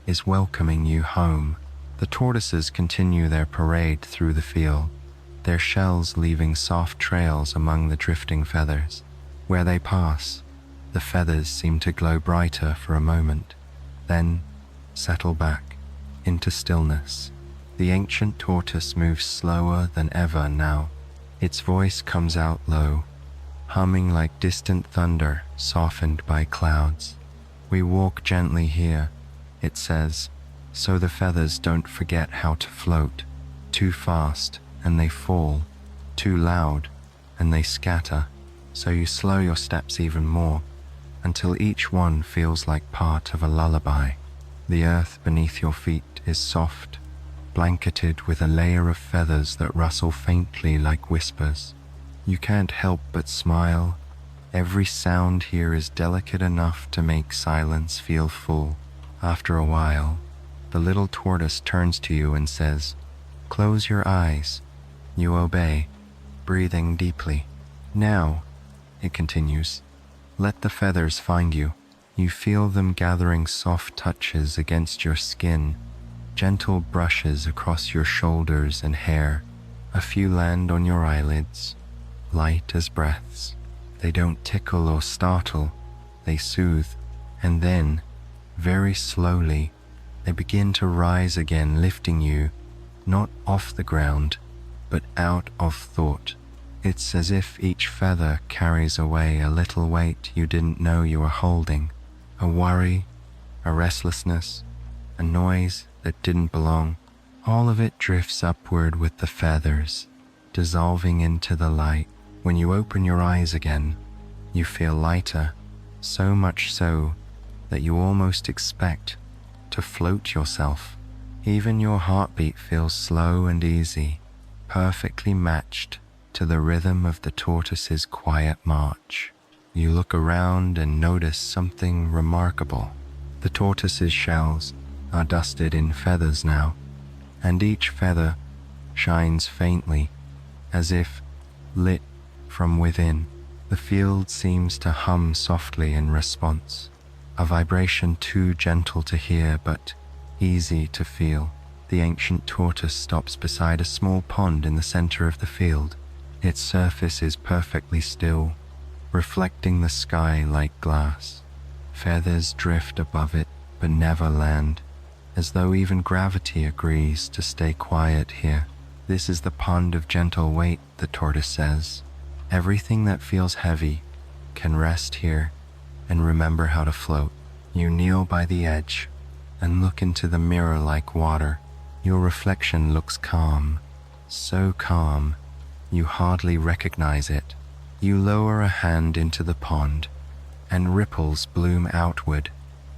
is welcoming you home. The tortoises continue their parade through the field, their shells leaving soft trails among the drifting feathers. Where they pass, the feathers seem to glow brighter for a moment, then settle back into stillness. The ancient tortoise moves slower than ever now. Its voice comes out low, humming like distant thunder softened by clouds. We walk gently here, it says, so the feathers don't forget how to float. Too fast and they fall, too loud and they scatter. So you slow your steps even more, until each one feels like part of a lullaby. The earth beneath your feet is soft, blanketed with a layer of feathers that rustle faintly like whispers. You can't help but smile. Every sound here is delicate enough to make silence feel full. After a while, the little tortoise turns to you and says, "Close your eyes." You obey, breathing deeply. "Now," it continues, "let the feathers find you." You feel them gathering soft touches against your skin, gentle brushes across your shoulders and hair. A few land on your eyelids, light as breaths. They don't tickle or startle, they soothe. And then, very slowly, they begin to rise again, lifting you, not off the ground, but out of thought. It's as if each feather carries away a little weight you didn't know you were holding. A worry, a restlessness, a noise that didn't belong. All of it drifts upward with the feathers, dissolving into the light. When you open your eyes again, you feel lighter, so much so that you almost expect to float yourself. Even your heartbeat feels slow and easy, perfectly matched to the rhythm of the tortoise's quiet march. You look around and notice something remarkable. The tortoise's shells are dusted in feathers now, and each feather shines faintly, as if lit from within. The field seems to hum softly in response, a vibration too gentle to hear but easy to feel. The ancient tortoise stops beside a small pond in the center of the field. Its surface is perfectly still, reflecting the sky like glass. Feathers drift above it but never land, as though even gravity agrees to stay quiet here. This is the pond of gentle weight, the tortoise says. Everything that feels heavy can rest here and remember how to float. You kneel by the edge and look into the mirror like water. Your reflection looks calm, so calm you hardly recognize it. You lower a hand into the pond, and ripples bloom outward,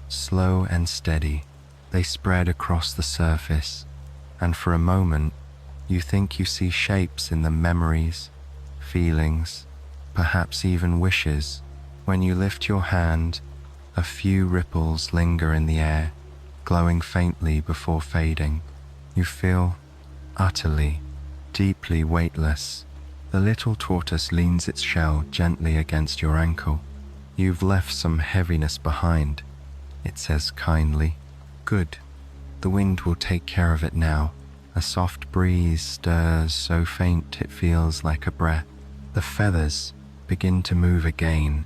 slow and steady. They spread across the surface, and for a moment, you think you see shapes in them, memories, feelings, perhaps even wishes. When you lift your hand, a few ripples linger in the air, glowing faintly before fading. You feel utterly, deeply weightless. The little tortoise leans its shell gently against your ankle. "You've left some heaviness behind," it says kindly. "Good. The wind will take care of it now." A soft breeze stirs so faint it feels like a breath. The feathers begin to move again,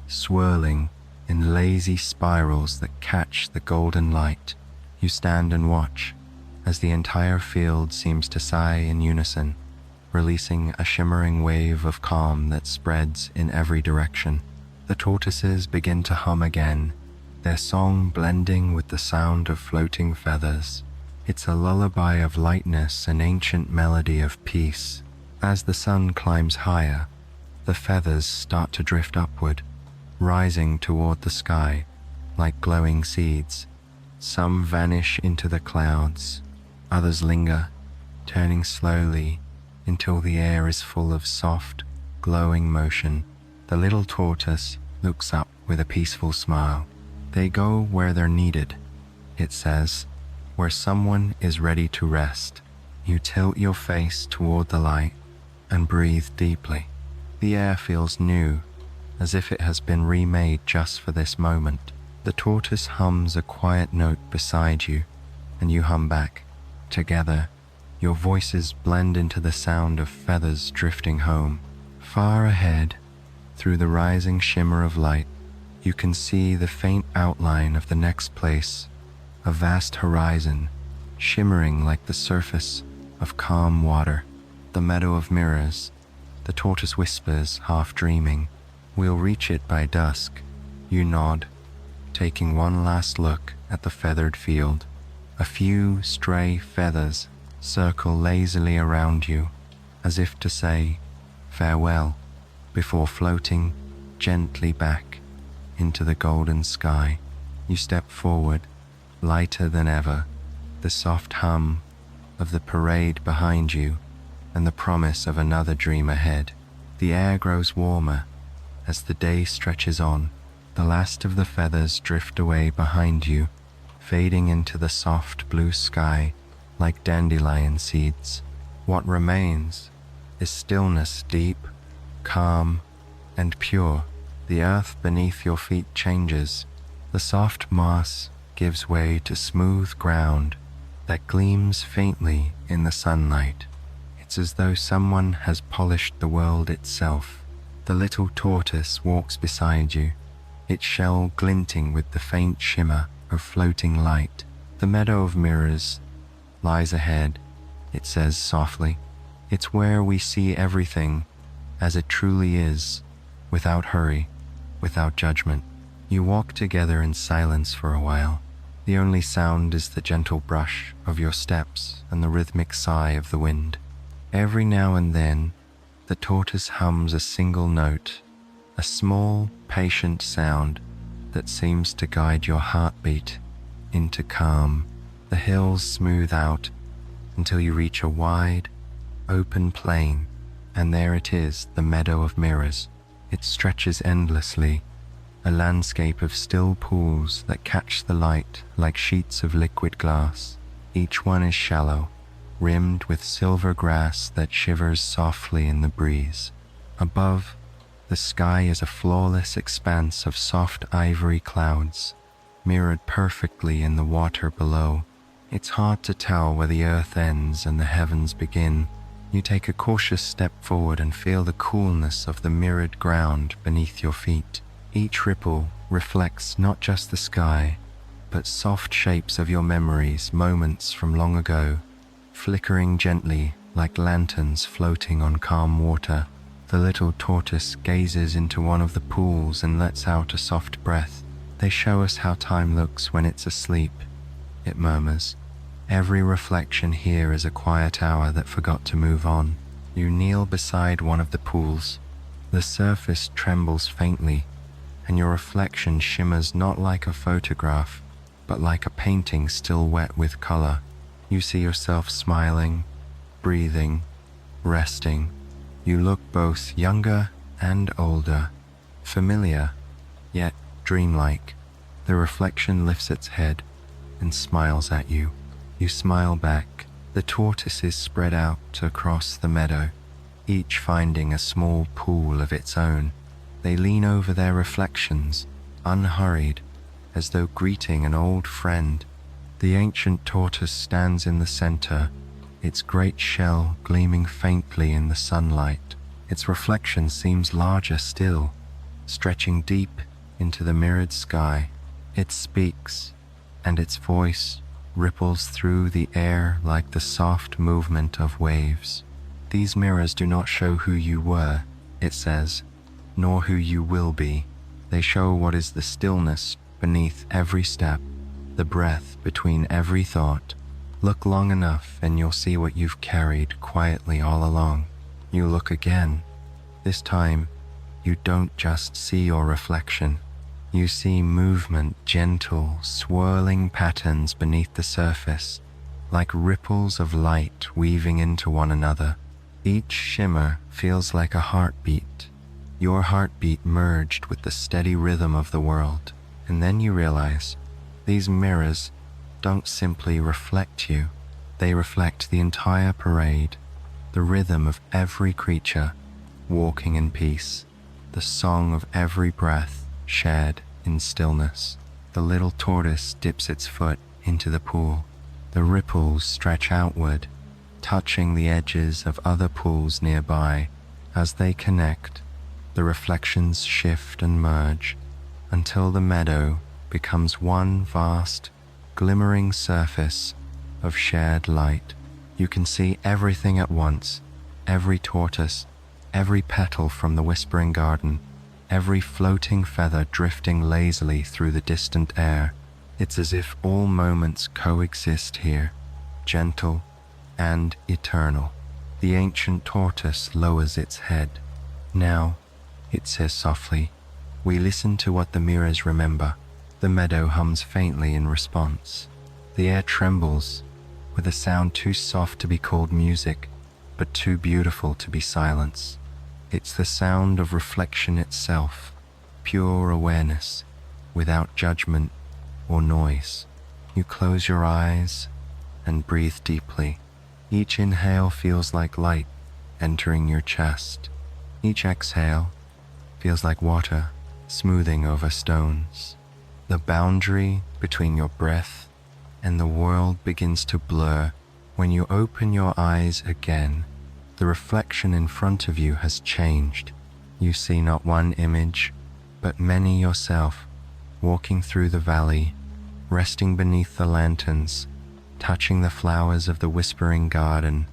swirling in lazy spirals that catch the golden light. You stand and watch as the entire field seems to sigh in unison, releasing a shimmering wave of calm that spreads in every direction. The tortoises begin to hum again, their song blending with the sound of floating feathers. It's a lullaby of lightness, an ancient melody of peace. As the sun climbs higher, the feathers start to drift upward, rising toward the sky like glowing seeds. Some vanish into the clouds, others linger, turning slowly until the air is full of soft, glowing motion. The little tortoise looks up with a peaceful smile. They go where they're needed, it says, where someone is ready to rest. You tilt your face toward the light and breathe deeply. The air feels new, as if it has been remade just for this moment. The tortoise hums a quiet note beside you, and you hum back. Together, your voices blend into the sound of feathers drifting home. Far ahead, through the rising shimmer of light, you can see the faint outline of the next place, a vast horizon, shimmering like the surface of calm water. The meadow of mirrors, the tortoise whispers, half dreaming. We'll reach it by dusk. You nod, taking one last look at the feathered field. A few stray feathers circle lazily around you, as if to say farewell, before floating gently back into the golden sky. You step forward, lighter than ever, the soft hum of the parade behind you and the promise of another dream ahead. The air grows warmer as the day stretches on. The last of the feathers drift away behind you, fading into the soft blue sky like dandelion seeds. What remains is stillness, deep, calm, and pure. The earth beneath your feet changes. The soft moss gives way to smooth ground that gleams faintly in the sunlight. It's as though someone has polished the world itself. The little tortoise walks beside you, its shell glinting with the faint shimmer of floating light. The meadow of mirrors lies ahead, it says softly. It's where we see everything as it truly is, without hurry, without judgment. You walk together in silence for a while. The only sound is the gentle brush of your steps and the rhythmic sigh of the wind. Every now and then, the tortoise hums a single note, a small, patient sound that seems to guide your heartbeat into calm. The hills smooth out until you reach a wide, open plain, and there it is, the meadow of mirrors. It stretches endlessly, a landscape of still pools that catch the light like sheets of liquid glass. Each one is shallow, rimmed with silver grass that shivers softly in the breeze. Above, the sky is a flawless expanse of soft ivory clouds, mirrored perfectly in the water below. It's hard to tell where the earth ends and the heavens begin. You take a cautious step forward and feel the coolness of the mirrored ground beneath your feet. Each ripple reflects not just the sky, but soft shapes of your memories, moments from long ago, flickering gently like lanterns floating on calm water. The little tortoise gazes into one of the pools and lets out a soft breath. They show us how time looks when it's asleep, it murmurs. Every reflection here is a quiet hour that forgot to move on. You kneel beside one of the pools. The surface trembles faintly, and your reflection shimmers not like a photograph, but like a painting still wet with color. You see yourself smiling, breathing, resting. You look both younger and older, familiar, yet dreamlike. The reflection lifts its head and smiles at you. You smile back. The tortoises spread out across the meadow, each finding a small pool of its own. They lean over their reflections, unhurried, as though greeting an old friend. The ancient tortoise stands in the center, its great shell gleaming faintly in the sunlight. Its reflection seems larger still, stretching deep into the mirrored sky. It speaks, and its voice ripples through the air like the soft movement of waves. These mirrors do not show who you were, it says, nor who you will be. They show what is the stillness beneath every step, the breath between every thought. Look long enough and you'll see what you've carried quietly all along. You look again. This time, you don't just see your reflection. You see movement, gentle, swirling patterns beneath the surface, like ripples of light weaving into one another. Each shimmer feels like a heartbeat, your heartbeat merged with the steady rhythm of the world. And then you realize, these mirrors don't simply reflect you, they reflect the entire parade, the rhythm of every creature walking in peace, the song of every breath shared in stillness. The little tortoise dips its foot into the pool. The ripples stretch outward, touching the edges of other pools nearby. As they connect, the reflections shift and merge until the meadow becomes one vast, glimmering surface of shared light. You can see everything at once, every tortoise, every petal from the whispering garden, every floating feather drifting lazily through the distant air. It's as if all moments coexist here, gentle and eternal. The ancient tortoise lowers its head. Now, it says softly, we listen to what the mirrors remember. The meadow hums faintly in response. The air trembles with a sound too soft to be called music, but too beautiful to be silence. It's the sound of reflection itself, pure awareness, without judgment or noise. You close your eyes and breathe deeply. Each inhale feels like light entering your chest. Each exhale feels like water smoothing over stones. The boundary between your breath and the world begins to blur. When you open your eyes again, the reflection in front of you has changed. You see not one image, but many yourself, walking through the valley, resting beneath the lanterns, touching the flowers of the whispering garden,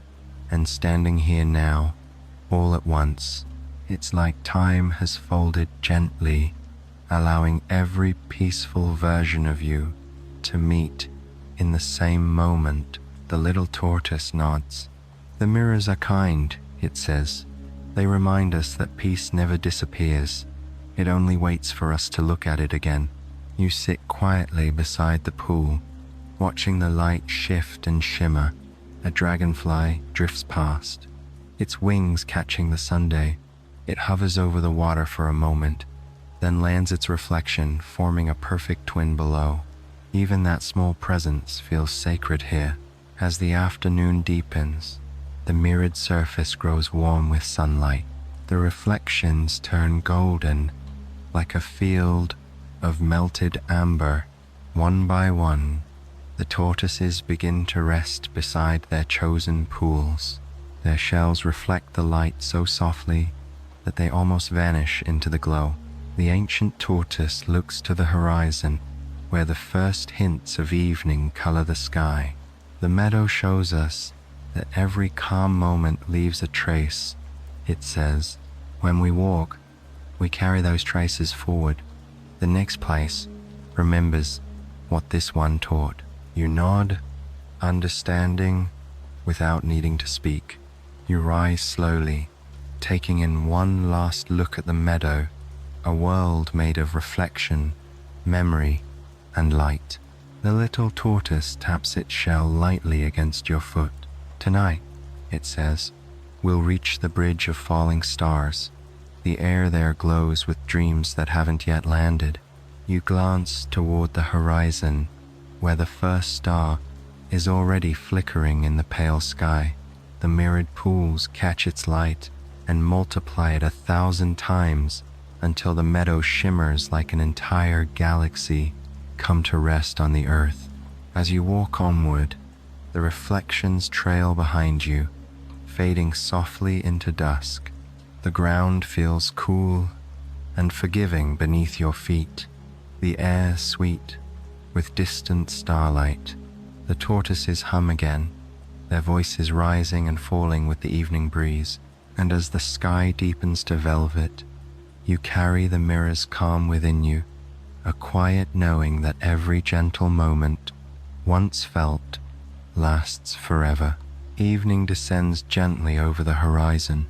and standing here now, all at once. It's like time has folded gently, allowing every peaceful version of you to meet in the same moment. The little tortoise nods. The mirrors are kind, it says. They remind us that peace never disappears. It only waits for us to look at it again. You sit quietly beside the pool, watching the light shift and shimmer. A dragonfly drifts past, its wings catching the sunday. It hovers over the water for a moment, then lands its reflection, forming a perfect twin below. Even that small presence feels sacred here. As the afternoon deepens, the mirrored surface grows warm with sunlight. The reflections turn golden, like a field of melted amber. One by one, the tortoises begin to rest beside their chosen pools. Their shells reflect the light so softly that they almost vanish into the glow. The ancient tortoise looks to the horizon, where the first hints of evening color the sky. The meadow shows us that every calm moment leaves a trace. It says, when we walk, we carry those traces forward. The next place remembers what this one taught. You nod, understanding, without needing to speak. You rise slowly, taking in one last look at the meadow, a world made of reflection, memory, and light. The little tortoise taps its shell lightly against your foot. Tonight, it says, we'll reach the bridge of falling stars. The air there glows with dreams that haven't yet landed. You glance toward the horizon, where the first star is already flickering in the pale sky. The mirrored pools catch its light and multiply it 1,000 times until the meadow shimmers like an entire galaxy come to rest on the earth. As you walk onward, the reflections trail behind you, fading softly into dusk. The ground feels cool and forgiving beneath your feet, the air sweet with distant starlight. The tortoises hum again, their voices rising and falling with the evening breeze, and as the sky deepens to velvet, you carry the mirror's calm within you, a quiet knowing that every gentle moment, once felt, lasts forever. Evening descends gently over the horizon,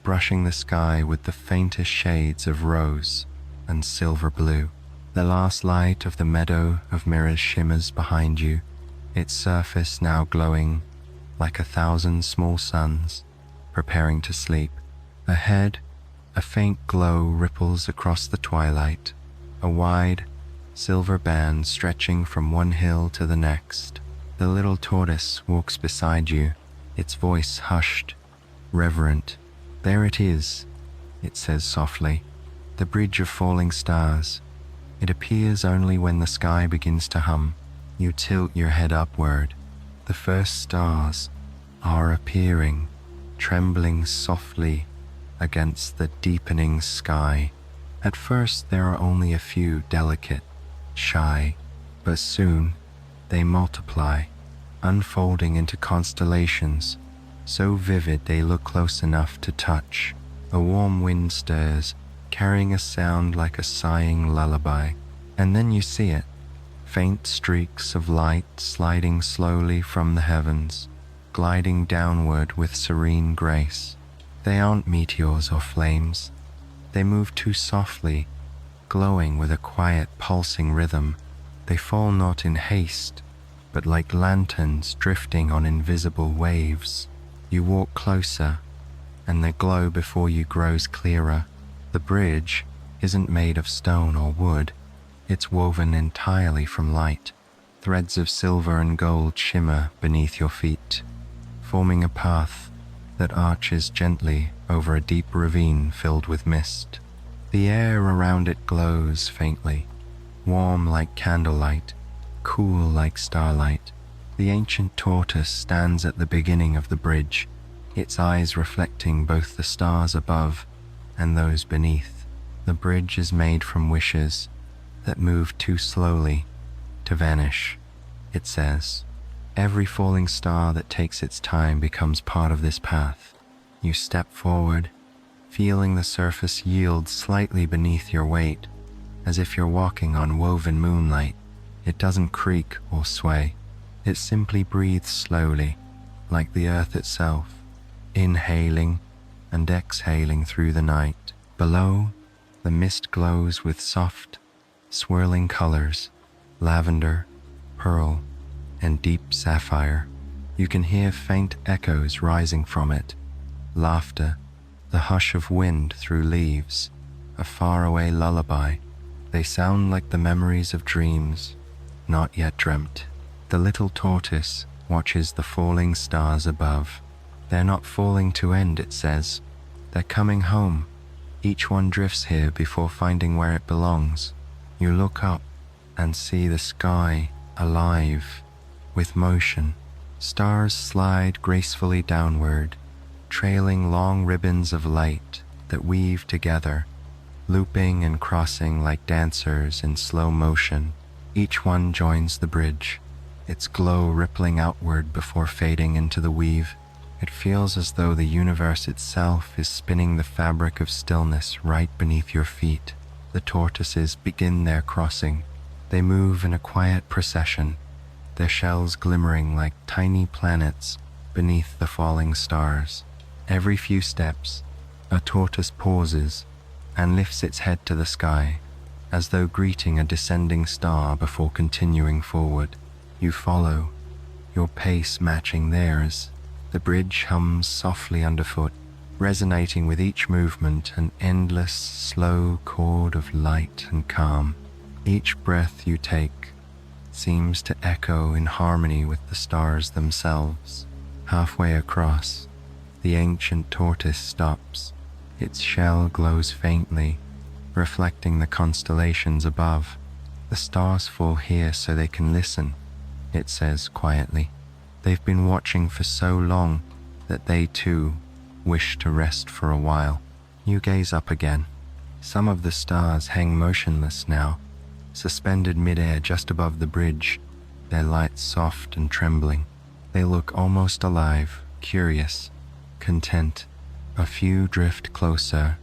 brushing the sky with the faintest shades of rose and silver blue. The last light of the meadow of mirrors shimmers behind you, its surface now glowing like 1,000 small suns, preparing to sleep. Ahead, a faint glow ripples across the twilight, a wide, silver band stretching from one hill to the next. The little tortoise walks beside you, its voice hushed, reverent. "There it is," it says softly, "the bridge of falling stars. It appears only when the sky begins to hum." You tilt your head upward. The first stars are appearing, trembling softly against the deepening sky. At first there are only a few, delicate, shy, but soon they multiply, unfolding into constellations, so vivid they look close enough to touch. A warm wind stirs, carrying a sound like a sighing lullaby. And then you see it, faint streaks of light sliding slowly from the heavens, gliding downward with serene grace. They aren't meteors or flames. They move too softly, glowing with a quiet, pulsing rhythm. They fall not in haste, but like lanterns drifting on invisible waves. You walk closer, and the glow before you grows clearer. The bridge isn't made of stone or wood. It's woven entirely from light. Threads of silver and gold shimmer beneath your feet, forming a path that arches gently over a deep ravine filled with mist. The air around it glows faintly, warm like candlelight, cool like starlight. The ancient tortoise stands at the beginning of the bridge, its eyes reflecting both the stars above and those beneath. The bridge is made from wishes that move too slowly to vanish, it says. Every falling star that takes its time becomes part of this path. You step forward, feeling the surface yield slightly beneath your weight, as if you're walking on woven moonlight. It doesn't creak or sway. It simply breathes slowly, like the earth itself, inhaling and exhaling through the night. Below, the mist glows with soft, swirling colors, lavender, pearl, and deep sapphire. You can hear faint echoes rising from it, laughter, the hush of wind through leaves, a faraway lullaby. They sound like the memories of dreams not yet dreamt. The little tortoise watches the falling stars above. They're not falling to end, it says. They're coming home. Each one drifts here before finding where it belongs. You look up and see the sky alive with motion. Stars slide gracefully downward, trailing long ribbons of light that weave together, looping and crossing like dancers in slow motion. Each one joins the bridge, its glow rippling outward before fading into the weave. It feels as though the universe itself is spinning the fabric of stillness right beneath your feet. The tortoises begin their crossing. They move in a quiet procession, their shells glimmering like tiny planets beneath the falling stars. Every few steps, a tortoise pauses and lifts its head to the sky, as though greeting a descending star before continuing forward. You follow, your pace matching theirs. The bridge hums softly underfoot, resonating with each movement, an endless, slow chord of light and calm. Each breath you take seems to echo in harmony with the stars themselves. Halfway across, the ancient tortoise stops. Its shell glows faintly, reflecting the constellations above. "The stars fall here so they can listen," it says quietly. "They've been watching for so long that they too wish to rest for a while." You gaze up again, Some of the stars hang motionless now, suspended mid-air just above the bridge, their lights soft and trembling. They look almost alive, curious, content. A few drift closer,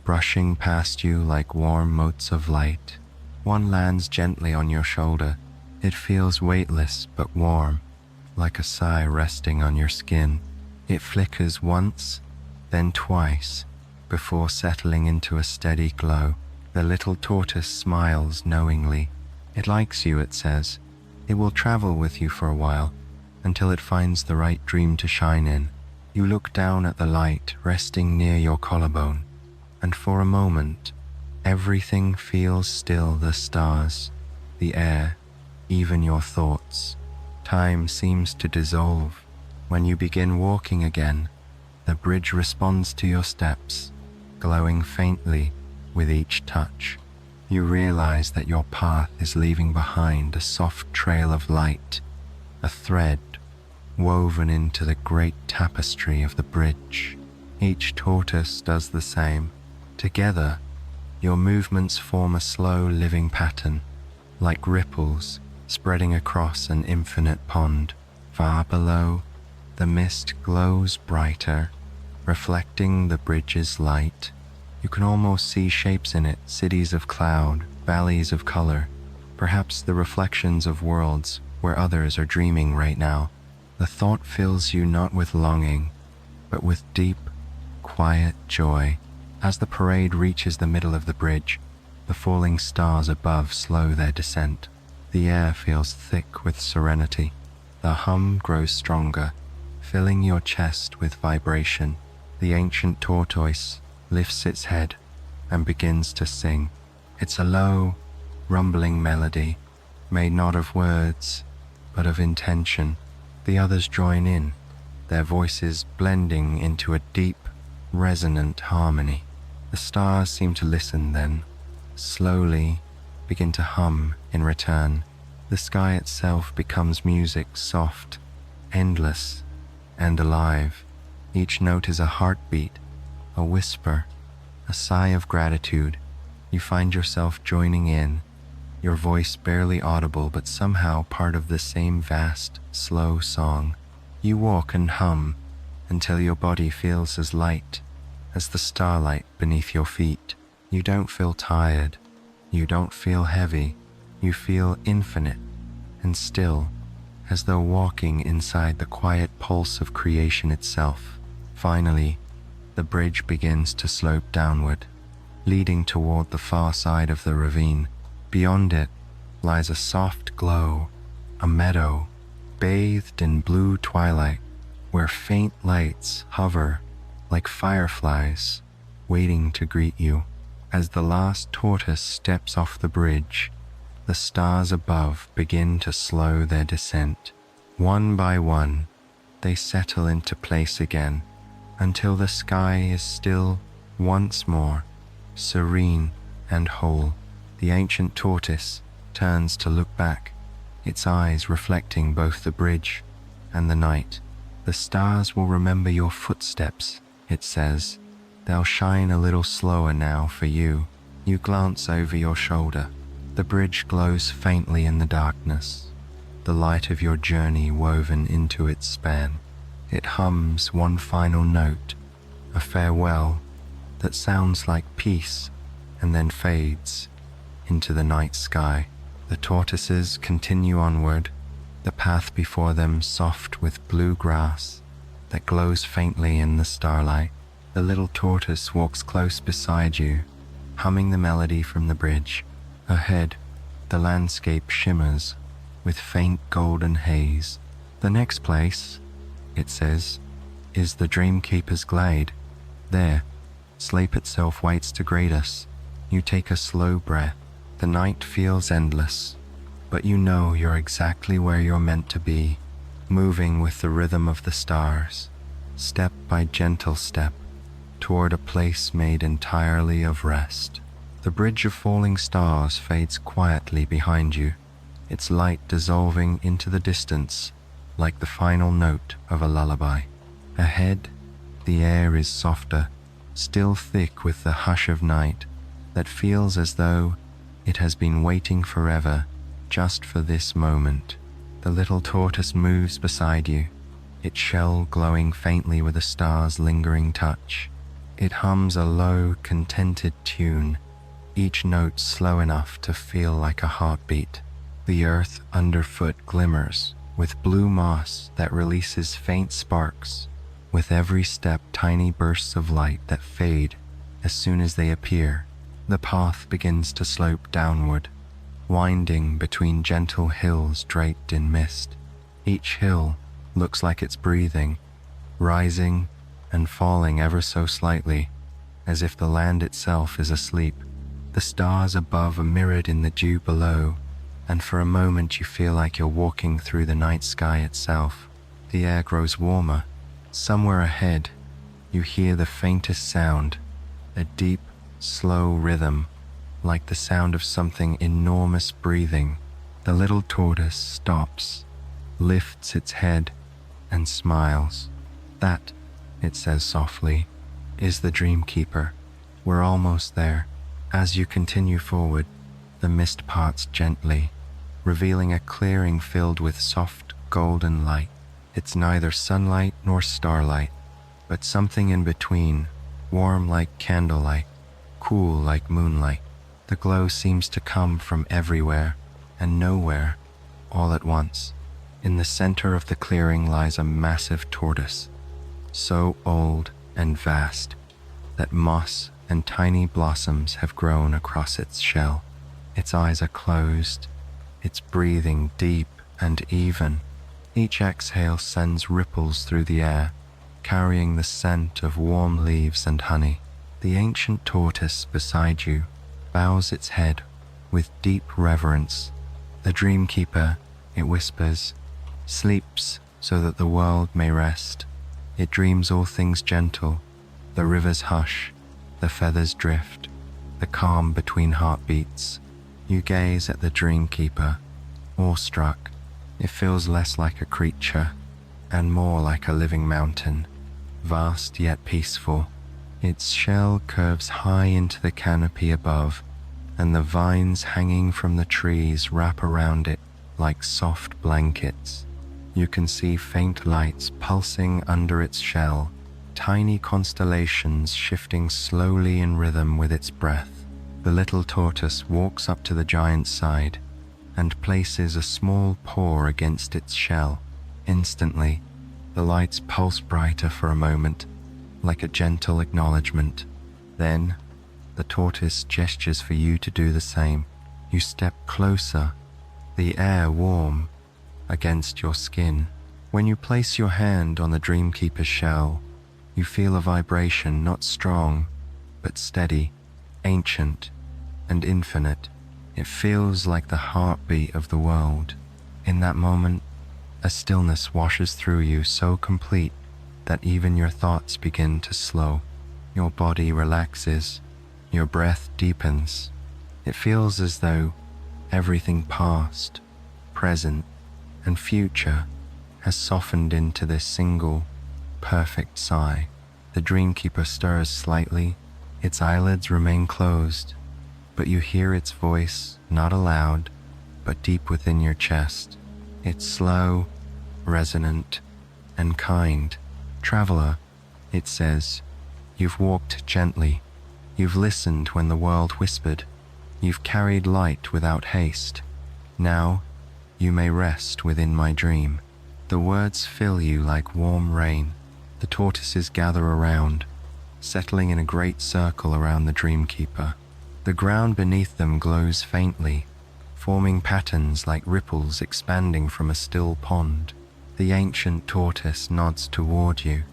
brushing past you like warm motes of light. One lands gently on your shoulder. It feels weightless but warm, like a sigh resting on your skin. It flickers once, then twice, before settling into a steady glow. The little tortoise smiles knowingly. It likes you, it says. It will travel with you for a while, until it finds the right dream to shine in. You look down at the light resting near your collarbone, and for a moment, everything feels still: the stars, the air, even your thoughts. Time seems to dissolve. When you begin walking again, the bridge responds to your steps, glowing faintly with each touch. You realize that your path is leaving behind a soft trail of light, a thread woven into the great tapestry of the bridge. Each tortoise does the same. Together, your movements form a slow living pattern, like ripples spreading across an infinite pond. Far below, the mist glows brighter, reflecting the bridge's light. You can almost see shapes in it, cities of cloud, valleys of color, perhaps the reflections of worlds where others are dreaming right now. The thought fills you not with longing, but with deep, quiet joy. As the parade reaches the middle of the bridge, the falling stars above slow their descent. The air feels thick with serenity. The hum grows stronger, filling your chest with vibration. The ancient tortoise lifts its head and begins to sing. It's a low, rumbling melody, made not of words, but of intention. The others join in, their voices blending into a deep, resonant harmony. The stars seem to listen then, slowly begin to hum in return. The sky itself becomes music, soft, endless, and alive. Each note is a heartbeat, a whisper, a sigh of gratitude. You find yourself joining in, your voice barely audible but somehow part of the same vast, slow song. You walk and hum until your body feels as light as the starlight beneath your feet. You don't feel tired, you don't feel heavy, you feel infinite and still, as though walking inside the quiet pulse of creation itself. Finally, the bridge begins to slope downward, leading toward the far side of the ravine. Beyond it lies a soft glow, a meadow, bathed in blue twilight, where faint lights hover like fireflies, waiting to greet you. As the last tortoise steps off the bridge, the stars above begin to slow their descent. One by one, they settle into place again, until the sky is still once more, serene and whole. The ancient tortoise turns to look back, its eyes reflecting both the bridge and the night. The stars will remember your footsteps, it says. They'll shine a little slower now for you. You glance over your shoulder. The bridge glows faintly in the darkness, the light of your journey woven into its span. It hums one final note, a farewell that sounds like peace and then fades into the night sky. The tortoises continue onward, the path before them soft with blue grass that glows faintly in the starlight. The little tortoise walks close beside you, humming the melody from the bridge. Ahead, the landscape shimmers with faint golden haze. The next place, it says, is the Dreamkeeper's Glade. There, sleep itself waits to greet us. You take a slow breath. The night feels endless, but you know you're exactly where you're meant to be, moving with the rhythm of the stars, step by gentle step, toward a place made entirely of rest. The bridge of falling stars fades quietly behind you, its light dissolving into the distance like the final note of a lullaby. Ahead, the air is softer, still thick with the hush of night, that feels as though it has been waiting forever just for this moment. The little tortoise moves beside you, its shell glowing faintly with a star's lingering touch. It hums a low, contented tune, each note slow enough to feel like a heartbeat. The earth underfoot glimmers with blue moss that releases faint sparks. With every step, tiny bursts of light that fade as soon as they appear. The path begins to slope downward, winding between gentle hills draped in mist. Each hill looks like it's breathing, rising and falling ever so slightly, as if the land itself is asleep. The stars above are mirrored in the dew below, and for a moment you feel like you're walking through the night sky itself. The air grows warmer. Somewhere ahead, you hear the faintest sound, a deep, slow rhythm, like the sound of something enormous breathing. The little tortoise stops, lifts its head, and smiles. That, it says softly, is the dream keeper. We're almost there. As you continue forward, the mist parts gently, revealing a clearing filled with soft, golden light. It's neither sunlight nor starlight, but something in between, warm like candlelight, cool like moonlight. The glow seems to come from everywhere and nowhere, all at once. In the center of the clearing lies a massive tortoise, so old and vast that moss and tiny blossoms have grown across its shell. Its eyes are closed, its breathing deep and even. Each exhale sends ripples through the air, carrying the scent of warm leaves and honey. The ancient tortoise beside you bows its head with deep reverence. The dream keeper, it whispers, sleeps so that the world may rest. It dreams all things gentle, the rivers hush, the feathers drift, the calm between heartbeats. You gaze at the dream keeper, awestruck. It feels less like a creature and more like a living mountain, vast yet peaceful. Its shell curves high into the canopy above, and the vines hanging from the trees wrap around it like soft blankets. You can see faint lights pulsing under its shell, tiny constellations shifting slowly in rhythm with its breath. The little tortoise walks up to the giant's side and places a small paw against its shell. Instantly, the lights pulse brighter for a moment, like a gentle acknowledgement. Then, the tortoise gestures for you to do the same. You step closer, the air warm against your skin. When you place your hand on the dreamkeeper's shell, you feel a vibration not strong, but steady, ancient, and infinite. It feels like the heartbeat of the world. In that moment, a stillness washes through you so complete that even your thoughts begin to slow. Your body relaxes, your breath deepens. It feels as though everything past, present, and future has softened into this single, perfect sigh. The dreamkeeper stirs slightly, its eyelids remain closed, but you hear its voice, not aloud, but deep within your chest. It's slow, resonant, and kind. Traveler, it says, you've walked gently. You've listened when the world whispered. You've carried light without haste. Now, you may rest within my dream. The words fill you like warm rain. The tortoises gather around, settling in a great circle around the dreamkeeper. The ground beneath them glows faintly, forming patterns like ripples expanding from a still pond. The ancient tortoise nods toward you.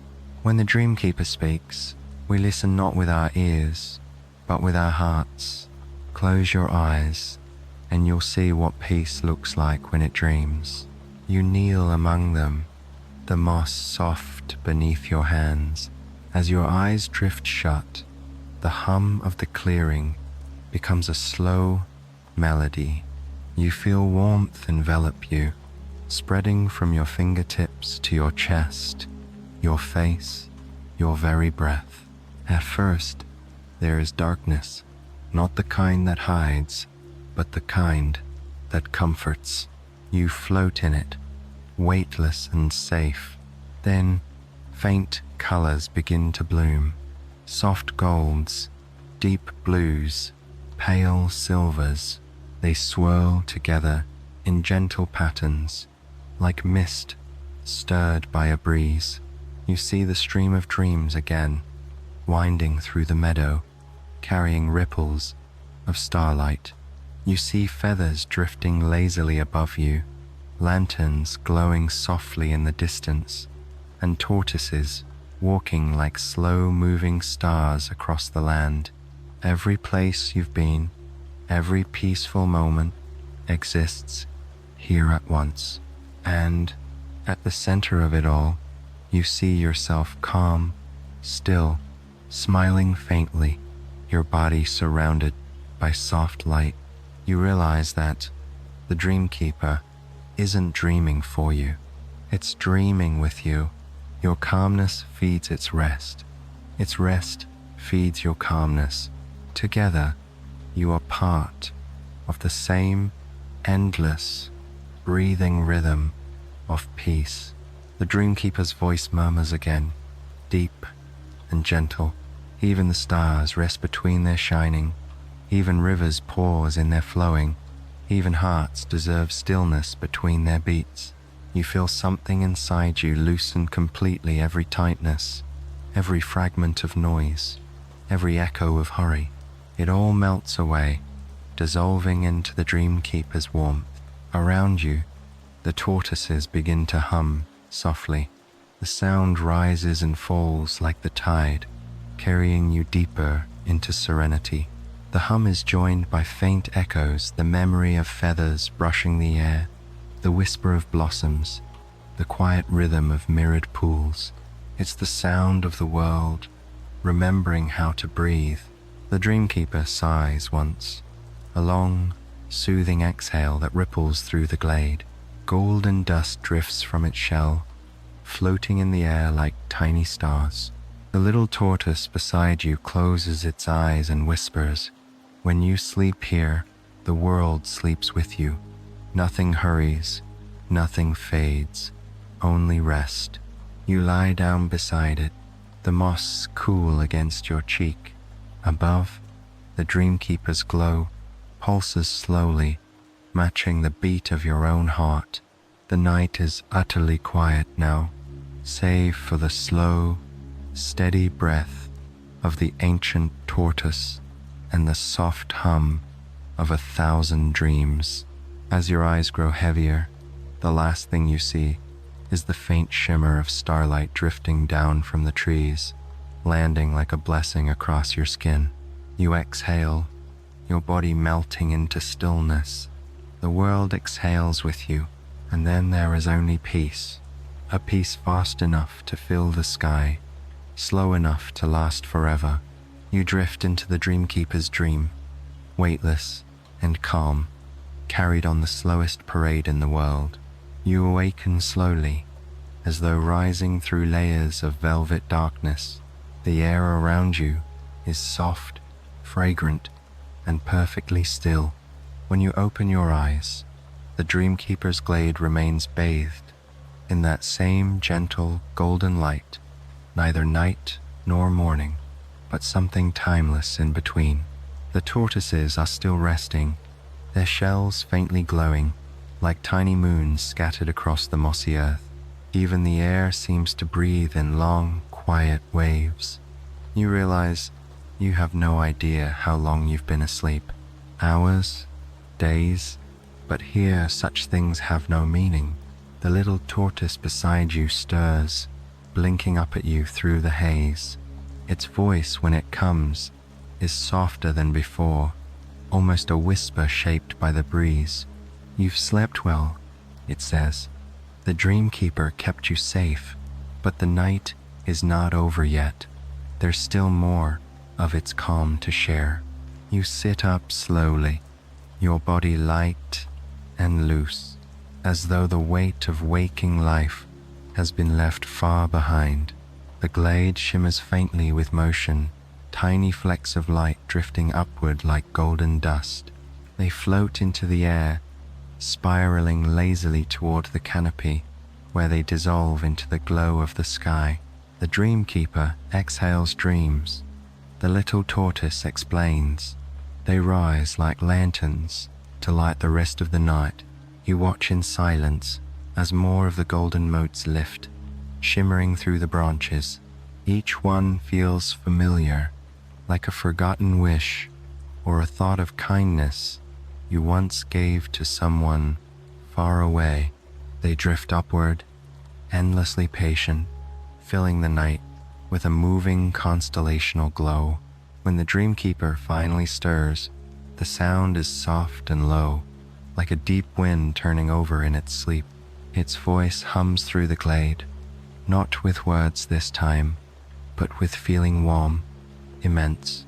When the dreamkeeper speaks, we listen not with our ears, but with our hearts. Close your eyes, and you'll see what peace looks like when it dreams. You kneel among them, the moss soft beneath your hands. As your eyes drift shut, the hum of the clearing becomes a slow melody. You feel warmth envelop you, spreading from your fingertips to your chest, your face, your very breath. At first, there is darkness, not the kind that hides, but the kind that comforts. You float in it, weightless and safe. Then, faint colors begin to bloom. Soft golds, deep blues, pale silvers. They swirl together in gentle patterns, like mist stirred by a breeze. You see the stream of dreams again, winding through the meadow, carrying ripples of starlight. You see feathers drifting lazily above you, lanterns glowing softly in the distance, and tortoises walking like slow-moving stars across the land. Every place you've been, every peaceful moment exists here at once. And at the center of it all, you see yourself calm, still, smiling faintly, your body surrounded by soft light. You realize that the dream keeper isn't dreaming for you. It's dreaming with you. Your calmness feeds its rest. Its rest feeds your calmness. Together, you are part of the same endless, breathing rhythm of peace. The dreamkeeper's voice murmurs again, deep and gentle. Even the stars rest between their shining. Even rivers pause in their flowing. Even hearts deserve stillness between their beats. You feel something inside you loosen completely, every tightness, every fragment of noise, every echo of hurry. It all melts away, dissolving into the dreamkeeper's warmth. Around you, the tortoises begin to hum softly. The sound rises and falls like the tide, carrying you deeper into serenity. The hum is joined by faint echoes, the memory of feathers brushing the air, the whisper of blossoms, the quiet rhythm of mirrored pools. It's the sound of the world, remembering how to breathe. The dreamkeeper sighs once, a long, soothing exhale that ripples through the glade. Golden dust drifts from its shell, floating in the air like tiny stars. The little tortoise beside you closes its eyes and whispers, "When you sleep here, the world sleeps with you. Nothing hurries, nothing fades, only rest." You lie down beside it, the moss cool against your cheek. Above, the dreamkeeper's glow pulses slowly, matching the beat of your own heart. The night is utterly quiet now, save for the slow, steady breath of the ancient tortoise and the soft hum of 1,000 dreams. As your eyes grow heavier, the last thing you see is the faint shimmer of starlight drifting down from the trees, landing like a blessing across your skin. You exhale, your body melting into stillness. The world exhales with you, and then there is only peace, a peace fast enough to fill the sky, slow enough to last forever. You drift into the dreamkeeper's dream, weightless and calm, carried on the slowest parade in the world. You awaken slowly, as though rising through layers of velvet darkness. The air around you is soft, fragrant, and perfectly still. When you open your eyes, the dreamkeeper's glade remains bathed in that same gentle golden light, neither night nor morning, but something timeless in between. The tortoises are still resting, their shells faintly glowing, like tiny moons scattered across the mossy earth. Even the air seems to breathe in long, quiet waves. You realize you have no idea how long you've been asleep. Hours, days, but here such things have no meaning. The little tortoise beside you stirs, blinking up at you through the haze. Its voice, when it comes, is softer than before, almost a whisper shaped by the breeze. "You've slept well," it says. "The dreamkeeper kept you safe, but the night is not over yet. There's still more of its calm to share." You sit up slowly, your body light and loose, as though the weight of waking life has been left far behind. The glade shimmers faintly with motion, tiny flecks of light drifting upward like golden dust. They float into the air, spiraling lazily toward the canopy, where they dissolve into the glow of the sky. The dreamkeeper exhales dreams. The little tortoise explains. They rise like lanterns to light the rest of the night. You watch in silence as more of the golden motes lift, shimmering through the branches. Each one feels familiar, like a forgotten wish or a thought of kindness you once gave to someone far away. They drift upward, endlessly patient, filling the night with a moving constellational glow. When the dreamkeeper finally stirs, the sound is soft and low, like a deep wind turning over in its sleep. Its voice hums through the glade, not with words this time, but with feeling warm, immense,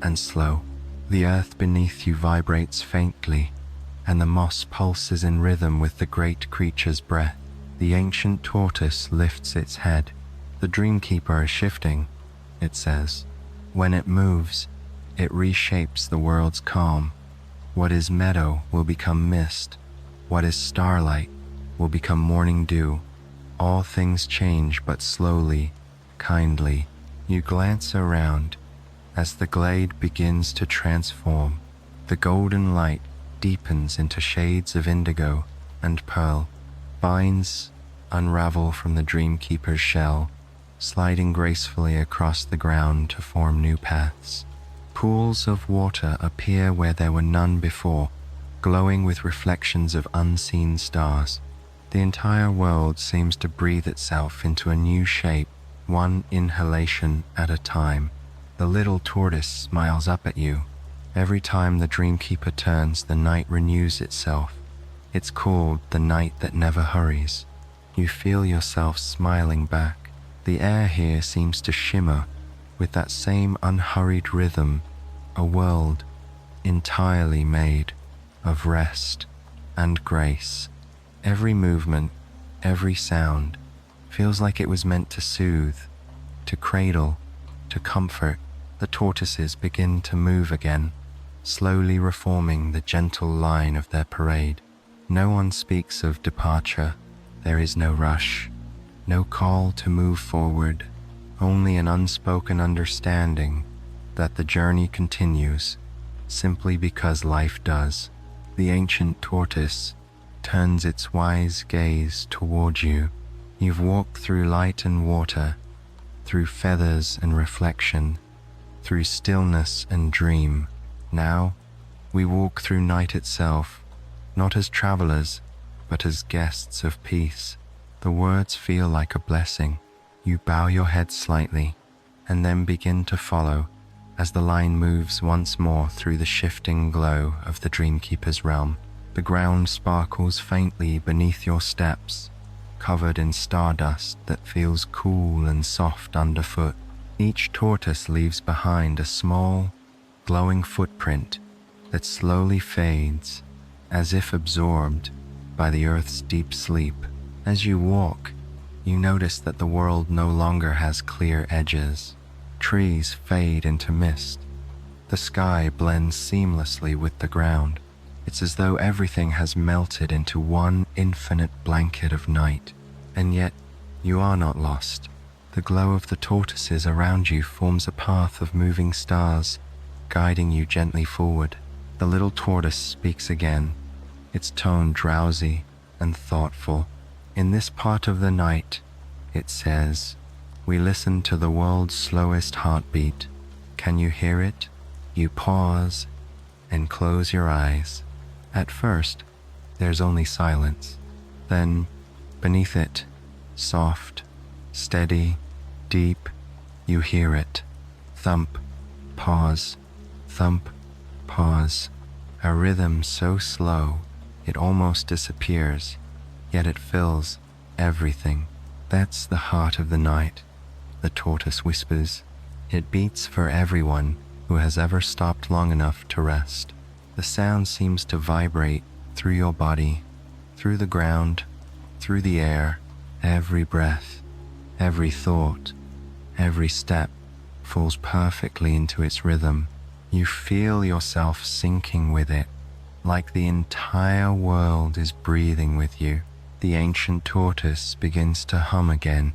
and slow. The earth beneath you vibrates faintly, and the moss pulses in rhythm with the great creature's breath. The ancient tortoise lifts its head. The dreamkeeper is shifting, it says. When it moves, it reshapes the world's calm. What is meadow will become mist. What is starlight will become morning dew. All things change, but slowly, kindly. You glance around as the glade begins to transform. The golden light deepens into shades of indigo and pearl. Vines unravel from the dreamkeeper's shell, sliding gracefully across the ground to form new paths. Pools of water appear where there were none before, glowing with reflections of unseen stars. The entire world seems to breathe itself into a new shape, one inhalation at a time. The little tortoise smiles up at you. Every time the dreamkeeper turns, the night renews itself. It's called the night that never hurries. You feel yourself smiling back. The air here seems to shimmer with that same unhurried rhythm, a world entirely made of rest and grace. Every movement, every sound feels like it was meant to soothe, to cradle, to comfort. The tortoises begin to move again, slowly reforming the gentle line of their parade. No one speaks of departure. There is no rush, no call to move forward, only an unspoken understanding that the journey continues, simply because life does. The ancient tortoise turns its wise gaze toward you. You've walked through light and water, through feathers and reflection, through stillness and dream. Now, we walk through night itself, not as travelers, but as guests of peace. The words feel like a blessing. You bow your head slightly, and then begin to follow as the line moves once more through the shifting glow of the dreamkeeper's realm. The ground sparkles faintly beneath your steps, covered in stardust that feels cool and soft underfoot. Each tortoise leaves behind a small, glowing footprint that slowly fades, as if absorbed by the earth's deep sleep. As you walk, you notice that the world no longer has clear edges. Trees fade into mist. The sky blends seamlessly with the ground. It's as though everything has melted into one infinite blanket of night. And yet, you are not lost. The glow of the tortoises around you forms a path of moving stars, guiding you gently forward. The little tortoise speaks again, its tone drowsy and thoughtful. In this part of the night, it says, we listen to the world's slowest heartbeat. Can you hear it? You pause and close your eyes. At first, there's only silence. Then, beneath it, soft, steady, deep, you hear it. Thump, pause, thump, pause. A rhythm so slow, it almost disappears, yet it fills everything. That's the heart of the night, the tortoise whispers. It beats for everyone who has ever stopped long enough to rest. The sound seems to vibrate through your body, through the ground, through the air. Every breath, every thought, every step falls perfectly into its rhythm. You feel yourself sinking with it, like the entire world is breathing with you. The ancient tortoise begins to hum again,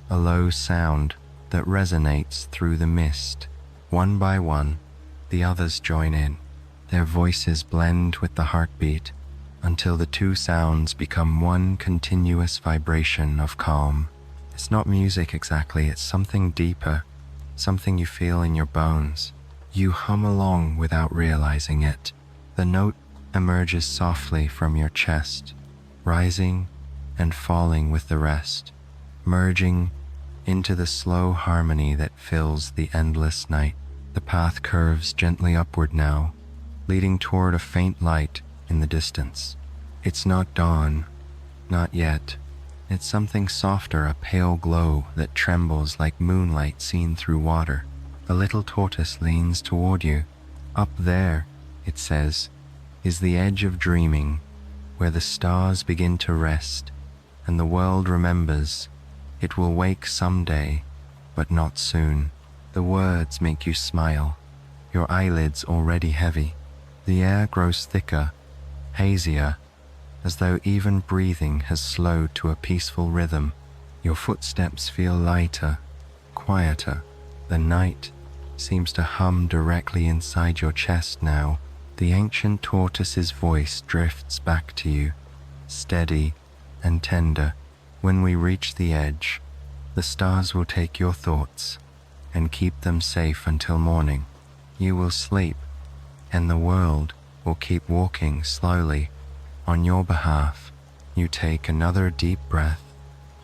a low sound that resonates through the mist. One by one, the others join in. Their voices blend with the heartbeat until the two sounds become one continuous vibration of calm. It's not music exactly, it's something deeper, something you feel in your bones. You hum along without realizing it. The note emerges softly from your chest, rising and falling with the rest, merging into the slow harmony that fills the endless night. The path curves gently upward now, leading toward a faint light in the distance. It's not dawn, not yet. It's something softer, a pale glow that trembles like moonlight seen through water. A little tortoise leans toward you. Up there, it says, is the edge of dreaming, where the stars begin to rest, and the world remembers it will wake someday, but not soon. The words make you smile, your eyelids already heavy. The air grows thicker, hazier, as though even breathing has slowed to a peaceful rhythm. Your footsteps feel lighter, quieter. The night seems to hum directly inside your chest now. The ancient tortoise's voice drifts back to you, steady and tender. When we reach the edge, the stars will take your thoughts and keep them safe until morning. You will sleep, and the world will keep walking slowly on your behalf. You take another deep breath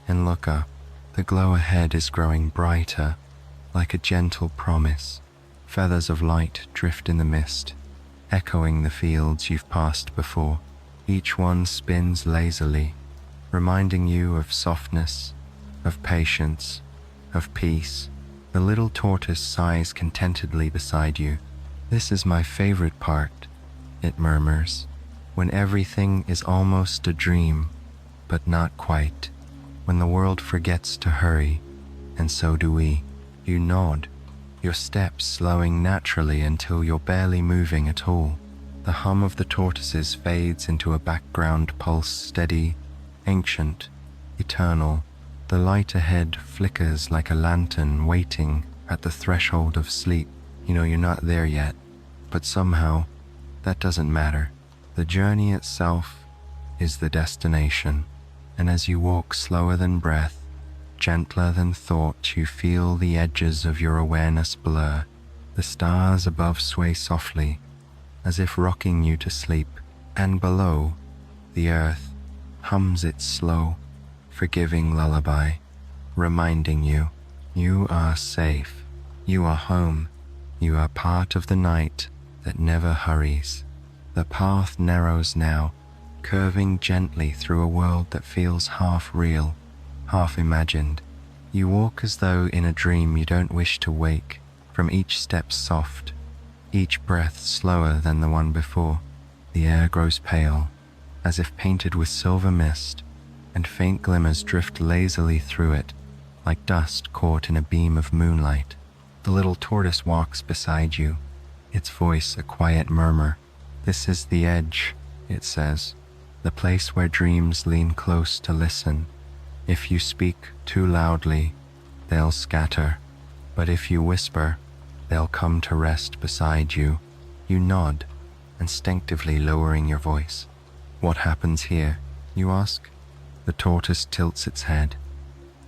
and look up. The glow ahead is growing brighter, like a gentle promise. Feathers of light drift in the mist, echoing the fields you've passed before. Each one spins lazily, reminding you of softness, of patience, of peace. The little tortoise sighs contentedly beside you. This is my favorite part, it murmurs, when everything is almost a dream, but not quite, when the world forgets to hurry, and so do we. You nod, your steps slowing naturally until you're barely moving at all. The hum of the tortoises fades into a background pulse, steady, ancient, eternal. The light ahead flickers like a lantern waiting at the threshold of sleep. You know you're not there yet, but somehow that doesn't matter. The journey itself is the destination, and as you walk slower than breath, gentler than thought, you feel the edges of your awareness blur. The stars above sway softly, as if rocking you to sleep, and below, the earth hums its slow, forgiving lullaby, reminding you, you are safe, you are home, you are part of the night that never hurries. The path narrows now, curving gently through a world that feels half real, half imagined. You walk as though in a dream you don't wish to wake, from each step soft, each breath slower than the one before. The air grows pale, as if painted with silver mist, and faint glimmers drift lazily through it, like dust caught in a beam of moonlight. The little tortoise walks beside you, its voice a quiet murmur. This is the edge, it says, the place where dreams lean close to listen. If you speak too loudly, they'll scatter, but if you whisper, they'll come to rest beside you. You nod, instinctively lowering your voice. What happens here, you ask? The tortoise tilts its head.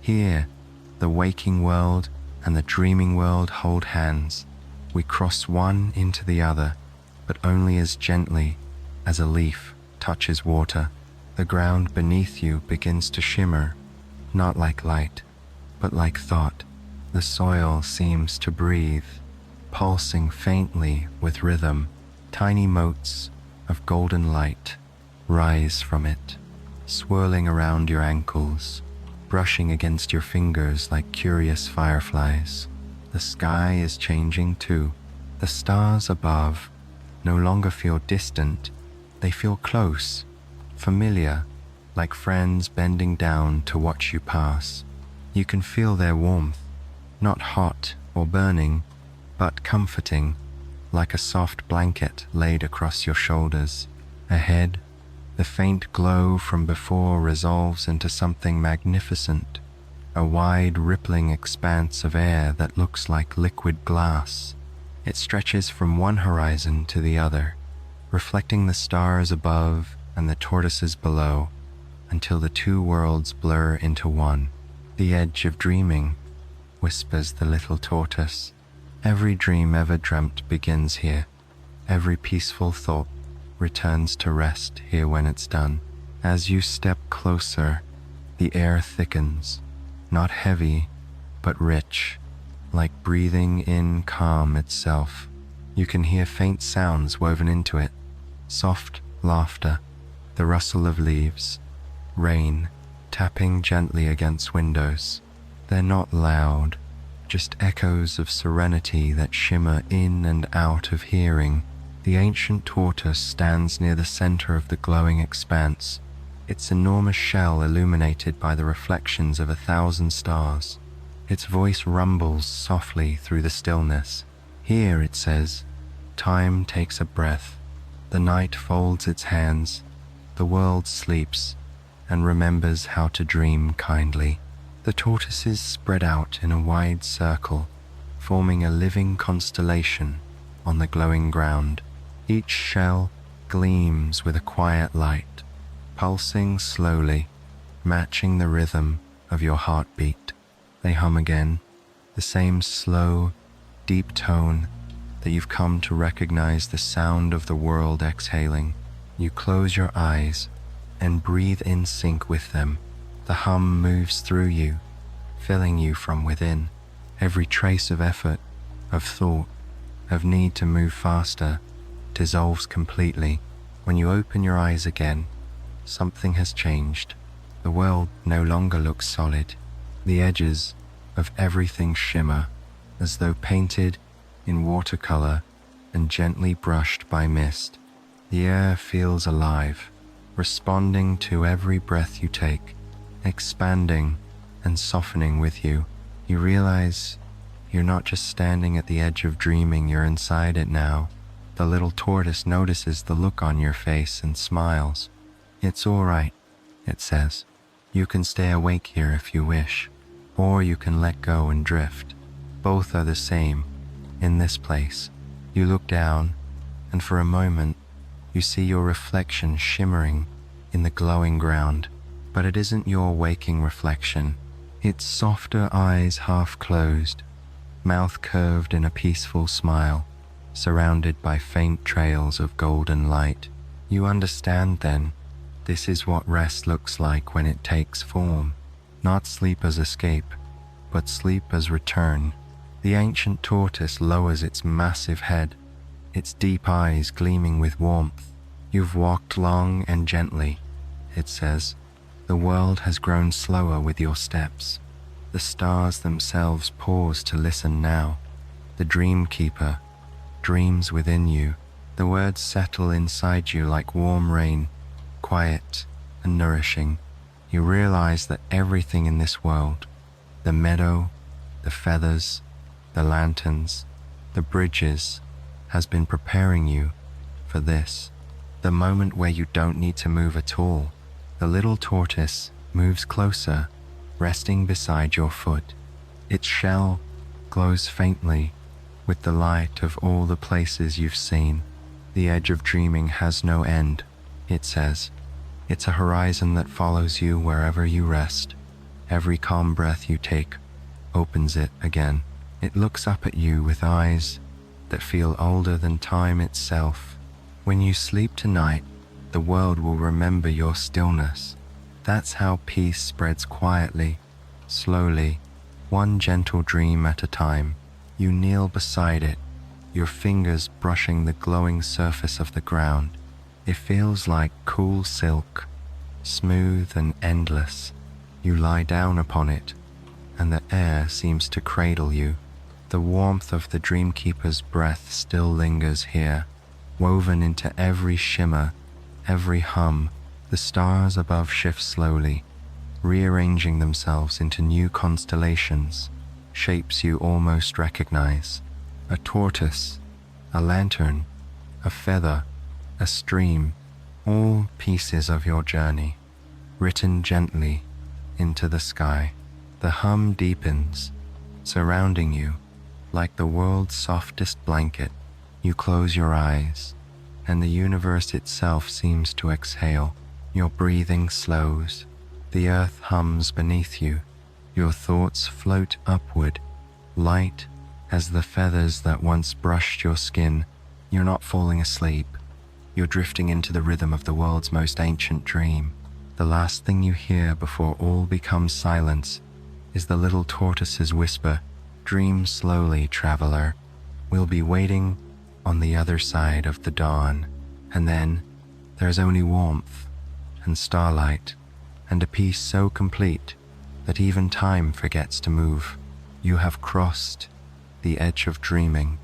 Here, the waking world and the dreaming world hold hands. We cross one into the other, but only as gently as a leaf touches water. The ground beneath you begins to shimmer, not like light, but like thought. The soil seems to breathe, pulsing faintly with rhythm. Tiny motes of golden light rise from it, swirling around your ankles, brushing against your fingers like curious fireflies. The sky is changing too. The stars above no longer feel distant, they feel close, familiar, like friends bending down to watch you pass. You can feel their warmth, not hot or burning, but comforting, like a soft blanket laid across your shoulders. Ahead, the faint glow from before resolves into something magnificent, a wide rippling expanse of air that looks like liquid glass. It stretches from one horizon to the other, reflecting the stars above and the tortoises below, until the two worlds blur into one. The edge of dreaming, whispers the little tortoise. Every dream ever dreamt begins here. Every peaceful thought returns to rest here when it's done. As you step closer, the air thickens, not heavy, but rich, like breathing in calm itself. You can hear faint sounds woven into it, soft laughter, the rustle of leaves, rain tapping gently against windows. They're not loud, just echoes of serenity that shimmer in and out of hearing. The ancient tortoise stands near the center of the glowing expanse, its enormous shell illuminated by the reflections of 1,000 stars. Its voice rumbles softly through the stillness. Here, it says, time takes a breath. The night folds its hands. The world sleeps and remembers how to dream kindly. The tortoises spread out in a wide circle, forming a living constellation on the glowing ground. Each shell gleams with a quiet light, pulsing slowly, matching the rhythm of your heartbeat. They hum again, the same slow, deep tone that you've come to recognize, the sound of the world exhaling. You close your eyes and breathe in sync with them. The hum moves through you, filling you from within. Every trace of effort, of thought, of need to move faster dissolves completely. When you open your eyes again, something has changed. The world no longer looks solid. The edges of everything shimmer as though painted in watercolor and gently brushed by mist. The air feels alive, responding to every breath you take, expanding and softening with you. You realize you're not just standing at the edge of dreaming, you're inside it now. The little tortoise notices the look on your face and smiles. It's all right, it says. You can stay awake here if you wish, or you can let go and drift. Both are the same in this place. You look down, and for a moment, you see your reflection shimmering in the glowing ground. But it isn't your waking reflection. Its softer eyes half closed, mouth curved in a peaceful smile, surrounded by faint trails of golden light. You understand then, this is what rest looks like when it takes form. Not sleep as escape, but sleep as return. The ancient tortoise lowers its massive head, its deep eyes gleaming with warmth. You've walked long and gently, it says. The world has grown slower with your steps. The stars themselves pause to listen now. The dream keeper dreams within you. The words settle inside you like warm rain, quiet and nourishing. You realize that everything in this world, the meadow, the feathers, the lanterns, the bridges, has been preparing you for this, the moment where you don't need to move at all. The little tortoise moves closer, resting beside your foot. Its shell glows faintly with the light of all the places you've seen. The edge of dreaming has no end, it says. It's a horizon that follows you wherever you rest. Every calm breath you take opens it again. It looks up at you with eyes that feel older than time itself. When you sleep tonight, the world will remember your stillness. That's how peace spreads quietly, slowly, one gentle dream at a time. You kneel beside it, your fingers brushing the glowing surface of the ground. It feels like cool silk, smooth and endless. You lie down upon it, and the air seems to cradle you. The warmth of the dreamkeeper's breath still lingers here, woven into every shimmer, every hum. The stars above shift slowly, rearranging themselves into new constellations, shapes you almost recognize. A tortoise, a lantern, a feather, a stream, all pieces of your journey, written gently into the sky. The hum deepens, surrounding you like the world's softest blanket. You close your eyes, and the universe itself seems to exhale. Your breathing slows. The earth hums beneath you. Your thoughts float upward, light as the feathers that once brushed your skin. You're not falling asleep. You're drifting into the rhythm of the world's most ancient dream. The last thing you hear before all becomes silence is the little tortoise's whisper, "Dream slowly, traveler. We'll be waiting on the other side of the dawn." And then there's only warmth and starlight and a peace so complete that even time forgets to move. You have crossed the edge of dreaming,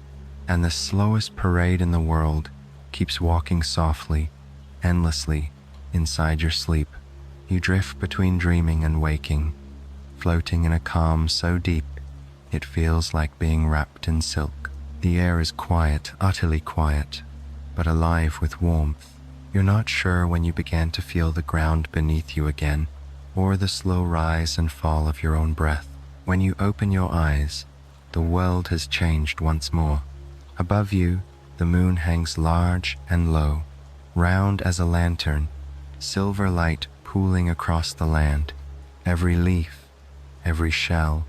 and the slowest parade in the world keeps walking softly, endlessly, inside your sleep. You drift between dreaming and waking, floating in a calm so deep it feels like being wrapped in silk. The air is quiet, utterly quiet, but alive with warmth. You're not sure when you began to feel the ground beneath you again, or the slow rise and fall of your own breath. When you open your eyes, the world has changed once more. Above you, the moon hangs large and low, round as a lantern, silver light pooling across the land. Every leaf, every shell,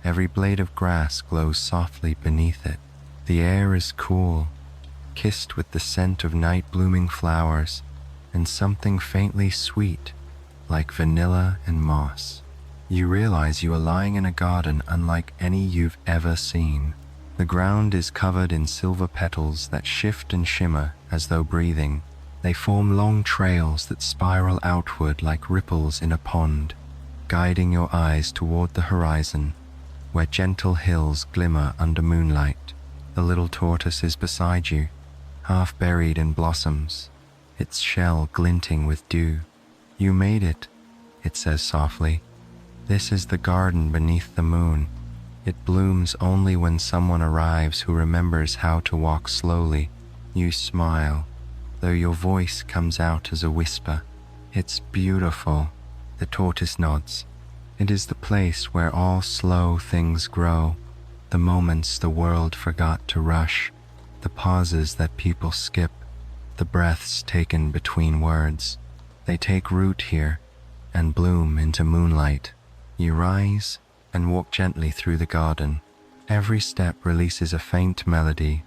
every blade of grass glows softly beneath it. The air is cool, kissed with the scent of night-blooming flowers and something faintly sweet, like vanilla and moss. You realize you are lying in a garden unlike any you've ever seen. The ground is covered in silver petals that shift and shimmer as though breathing. They form long trails that spiral outward like ripples in a pond, guiding your eyes toward the horizon, where gentle hills glimmer under moonlight. The little tortoise is beside you, half buried in blossoms, its shell glinting with dew. "You made it," it says softly. "This is the garden beneath the moon. It blooms only when someone arrives who remembers how to walk slowly." You smile, though your voice comes out as a whisper. "It's beautiful." The tortoise nods. "It is the place where all slow things grow, the moments the world forgot to rush, the pauses that people skip, the breaths taken between words. They take root here and bloom into moonlight." You rise and walk gently through the garden. Every step releases a faint melody,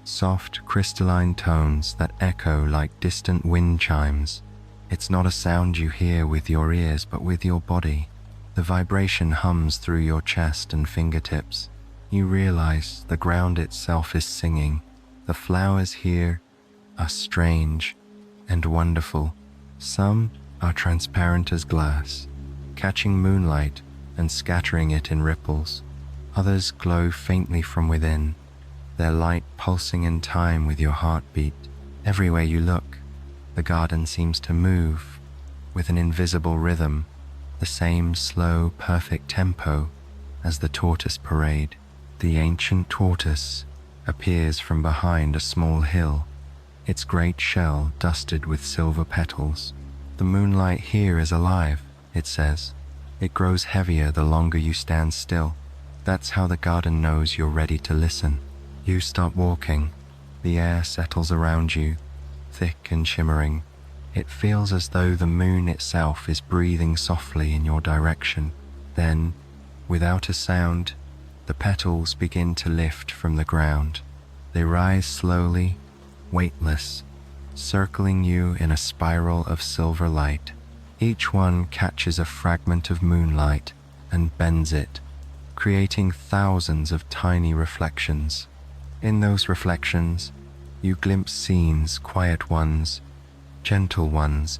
soft crystalline tones that echo like distant wind chimes. It's not a sound you hear with your ears but with your body. The vibration hums through your chest and fingertips. You realize the ground itself is singing. The flowers here are strange and wonderful. Some are transparent as glass, catching moonlight and scattering it in ripples. Others glow faintly from within, their light pulsing in time with your heartbeat. Everywhere you look, the garden seems to move with an invisible rhythm, the same slow, perfect tempo as the tortoise parade. The ancient tortoise appears from behind a small hill, its great shell dusted with silver petals. "The moonlight here is alive," it says. "It grows heavier the longer you stand still. That's how the garden knows you're ready to listen." You stop walking. The air settles around you, thick and shimmering. It feels as though the moon itself is breathing softly in your direction. Then, without a sound, the petals begin to lift from the ground. They rise slowly, weightless, circling you in a spiral of silver light. Each one catches a fragment of moonlight and bends it, creating thousands of tiny reflections. In those reflections, you glimpse scenes, quiet ones, gentle ones,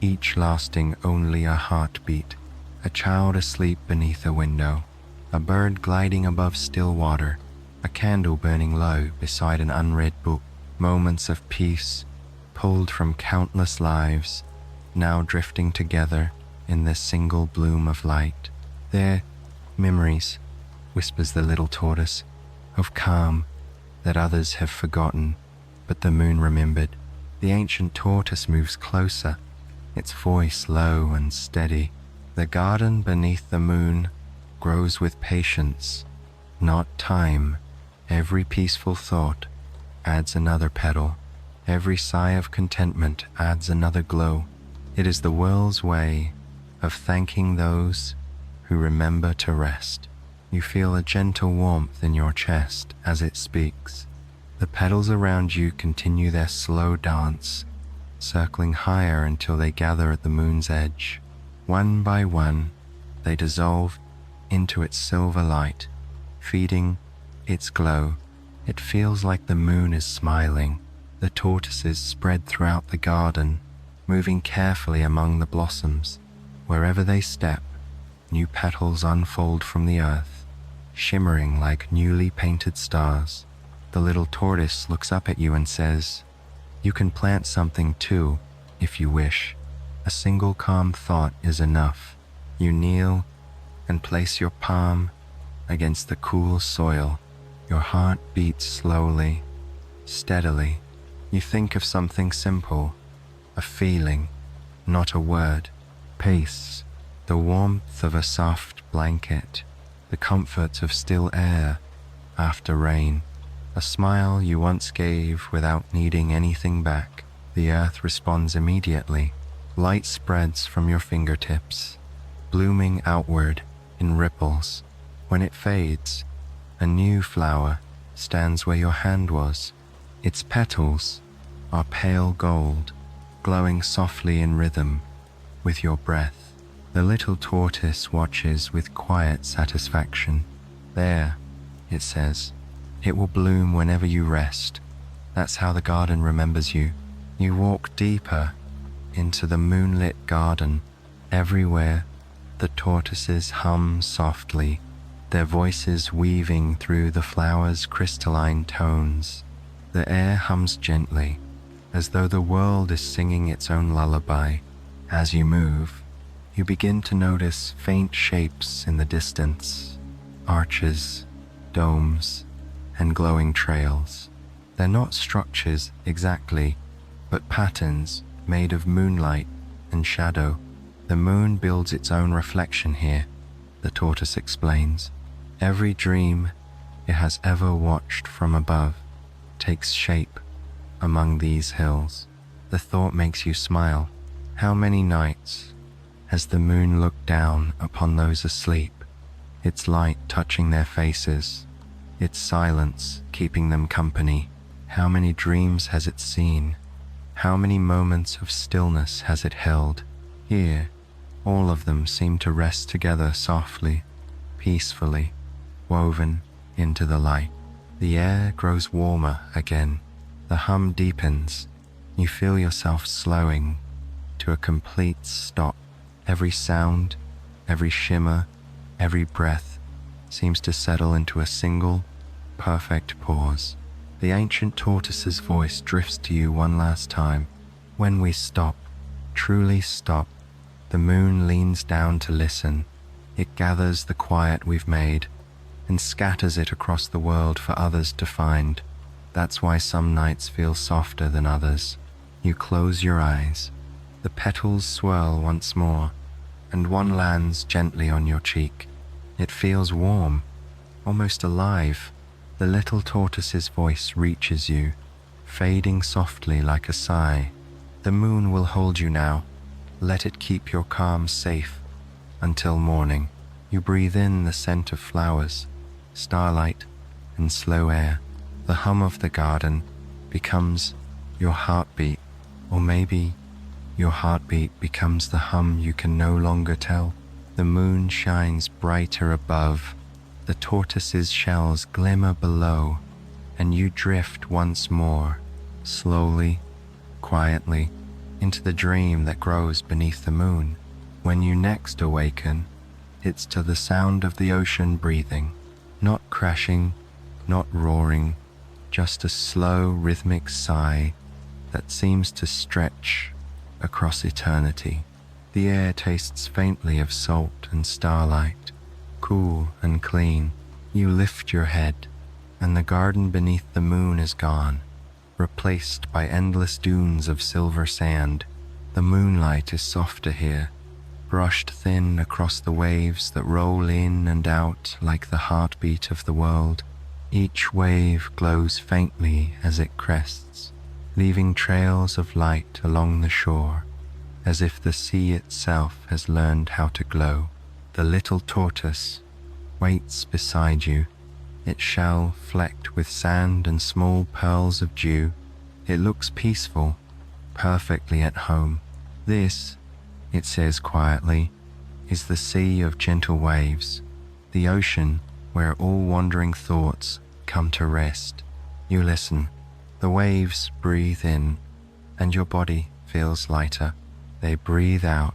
each lasting only a heartbeat. A child asleep beneath a window, a bird gliding above still water, a candle burning low beside an unread book. Moments of peace, pulled from countless lives, now drifting together in this single bloom of light. They're memories, whispers the little tortoise, of calm that others have forgotten, but the moon remembered. The ancient tortoise moves closer, its voice low and steady. The garden beneath the moon grows with patience, not time. Every peaceful thought adds another petal. Every sigh of contentment adds another glow. It is the world's way of thanking those who remember to rest. You feel a gentle warmth in your chest as it speaks. The petals around you continue their slow dance, circling higher until they gather at the moon's edge. One by one, they dissolve into its silver light, feeding its glow. It feels like the moon is smiling. The tortoises spread throughout the garden, moving carefully among the blossoms. Wherever they step, new petals unfold from the earth, shimmering like newly painted stars. The little tortoise looks up at you and says, "You can plant something too, if you wish. A single calm thought is enough." You kneel and place your palm against the cool soil. Your heart beats slowly, steadily. You think of something simple, a feeling, not a word. Peace, the warmth of a soft blanket, the comfort of still air after rain. A smile you once gave without needing anything back. The earth responds immediately. Light spreads from your fingertips, blooming outward in ripples. When it fades, a new flower stands where your hand was. Its petals are pale gold, glowing softly in rhythm with your breath. The little tortoise watches with quiet satisfaction. "There," it says, "it will bloom whenever you rest." That's how the garden remembers you. You walk deeper into the moonlit garden. Everywhere, the tortoises hum softly, their voices weaving through the flowers' crystalline tones. The air hums gently, as though the world is singing its own lullaby. As you move, you begin to notice faint shapes in the distance, arches, domes, and glowing trails. They're not structures exactly, but patterns made of moonlight and shadow. The moon builds its own reflection here, the tortoise explains. Every dream it has ever watched from above takes shape among these hills. The thought makes you smile. How many nights has the moon looked down upon those asleep, its light touching their faces, its silence keeping them company? How many dreams has it seen? How many moments of stillness has it held? Here, all of them seem to rest together softly, peacefully, woven into the light. The air grows warmer again. The hum deepens. You feel yourself slowing to a complete stop. Every sound, every shimmer, every breath seems to settle into a single, perfect pause. The ancient tortoise's voice drifts to you one last time. When we stop, truly stop, the moon leans down to listen. It gathers the quiet we've made and scatters it across the world for others to find. That's why some nights feel softer than others. You close your eyes. The petals swirl once more, and one lands gently on your cheek. It feels warm, almost alive. The little tortoise's voice reaches you, fading softly like a sigh. The moon will hold you now. Let it keep your calm safe until morning. You breathe in the scent of flowers, starlight, and slow air. The hum of the garden becomes your heartbeat, or maybe your heartbeat becomes the hum you can no longer tell. The moon shines brighter above. The tortoise's shells glimmer below, and you drift once more, slowly, quietly, into the dream that grows beneath the moon. When you next awaken, it's to the sound of the ocean breathing, not crashing, not roaring, just a slow rhythmic sigh that seems to stretch across eternity. The air tastes faintly of salt and starlight, cool and clean. You lift your head, and the garden beneath the moon is gone, replaced by endless dunes of silver sand. The moonlight is softer here, brushed thin across the waves that roll in and out like the heartbeat of the world. Each wave glows faintly as it crests, leaving trails of light along the shore, as if the sea itself has learned how to glow. The little tortoise waits beside you, its shell flecked with sand and small pearls of dew. It looks peaceful, perfectly at home. This, it says quietly, is the sea of gentle waves, the ocean where all wandering thoughts come to rest. You listen. The waves breathe in, and your body feels lighter. They breathe out,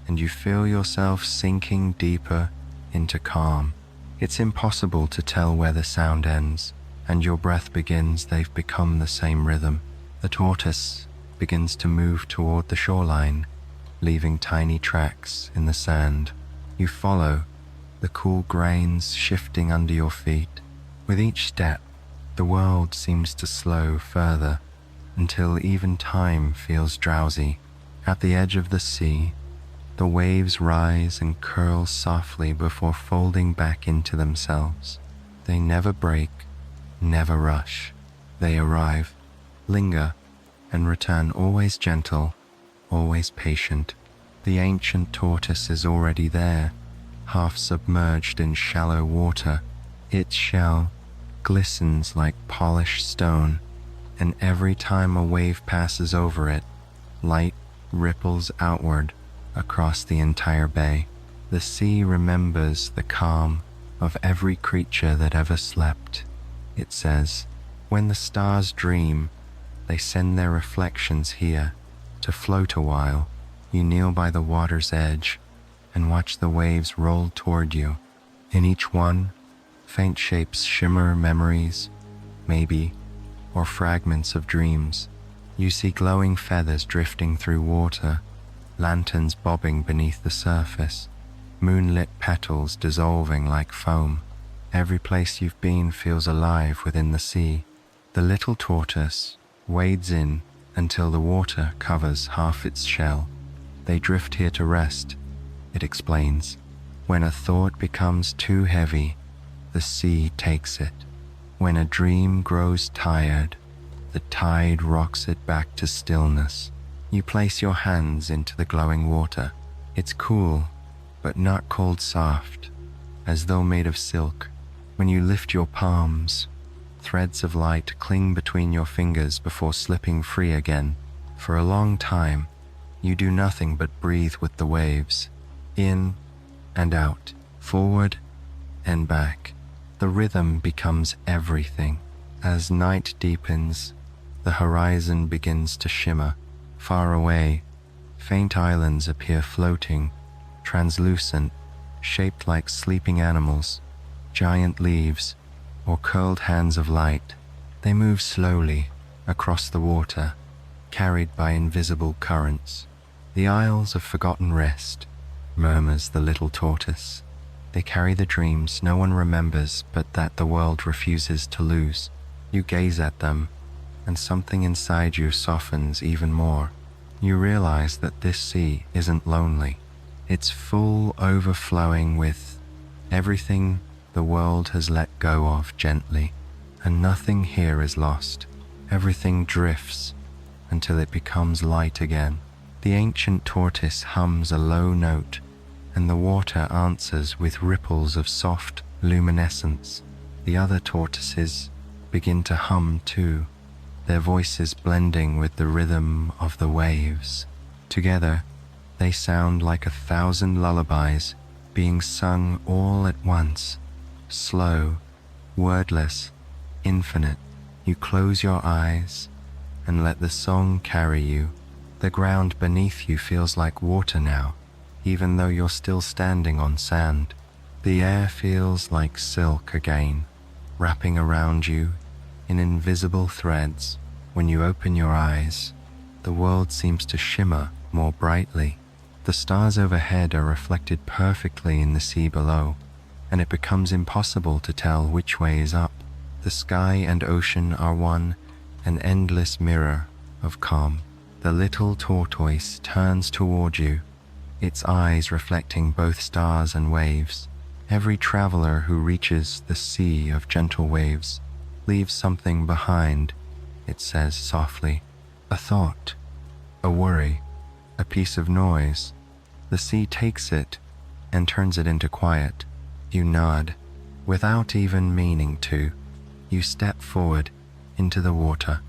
and you feel yourself sinking deeper into calm. It's impossible to tell where the sound ends, and your breath begins. They've become the same rhythm. The tortoise begins to move toward the shoreline, leaving tiny tracks in the sand. You follow, the cool grains shifting under your feet. With each step, the world seems to slow further, until even time feels drowsy. At the edge of the sea, the waves rise and curl softly before folding back into themselves. They never break, never rush. They arrive, linger, and return, always gentle, always patient. The ancient tortoise is already there, half submerged in shallow water. Its shell glistens like polished stone, and every time a wave passes over it, light ripples outward across the entire bay. The sea remembers the calm of every creature that ever slept. It says, when the stars dream, they send their reflections here to float a while. You kneel by the water's edge and watch the waves roll toward you. In each one, faint shapes shimmer, memories, maybe, or fragments of dreams. You see glowing feathers drifting through water, lanterns bobbing beneath the surface, moonlit petals dissolving like foam. Every place you've been feels alive within the sea. The little tortoise wades in until the water covers half its shell. They drift here to rest, it explains. When a thought becomes too heavy, the sea takes it. When a dream grows tired, the tide rocks it back to stillness. You place your hands into the glowing water. It's cool, but not cold soft, as though made of silk. When you lift your palms, threads of light cling between your fingers before slipping free again. For a long time, you do nothing but breathe with the waves, in and out, forward and back. The rhythm becomes everything. As night deepens, the horizon begins to shimmer. Far away, faint islands appear floating, translucent, shaped like sleeping animals, giant leaves, or curled hands of light. They move slowly across the water, carried by invisible currents. The Isles of Forgotten Rest, murmurs the little tortoise. They carry the dreams no one remembers but that the world refuses to lose. You gaze at them, and something inside you softens even more. You realize that this sea isn't lonely. It's full, overflowing with everything the world has let go of gently, and nothing here is lost. Everything drifts until it becomes light again. The ancient tortoise hums a low note, and the water answers with ripples of soft luminescence. The other tortoises begin to hum too, their voices blending with the rhythm of the waves. Together, they sound like 1,000 lullabies being sung all at once, slow, wordless, infinite. You close your eyes and let the song carry you. The ground beneath you feels like water now, even though you're still standing on sand. The air feels like silk again, wrapping around you in invisible threads. When you open your eyes, the world seems to shimmer more brightly. The stars overhead are reflected perfectly in the sea below, and it becomes impossible to tell which way is up. The sky and ocean are one, an endless mirror of calm. The little tortoise turns toward you, its eyes reflecting both stars and waves. Every traveler who reaches the sea of gentle waves leaves something behind, it says softly. A thought, a worry, a piece of noise. The sea takes it and turns it into quiet. You nod, without even meaning to. You step forward into the water.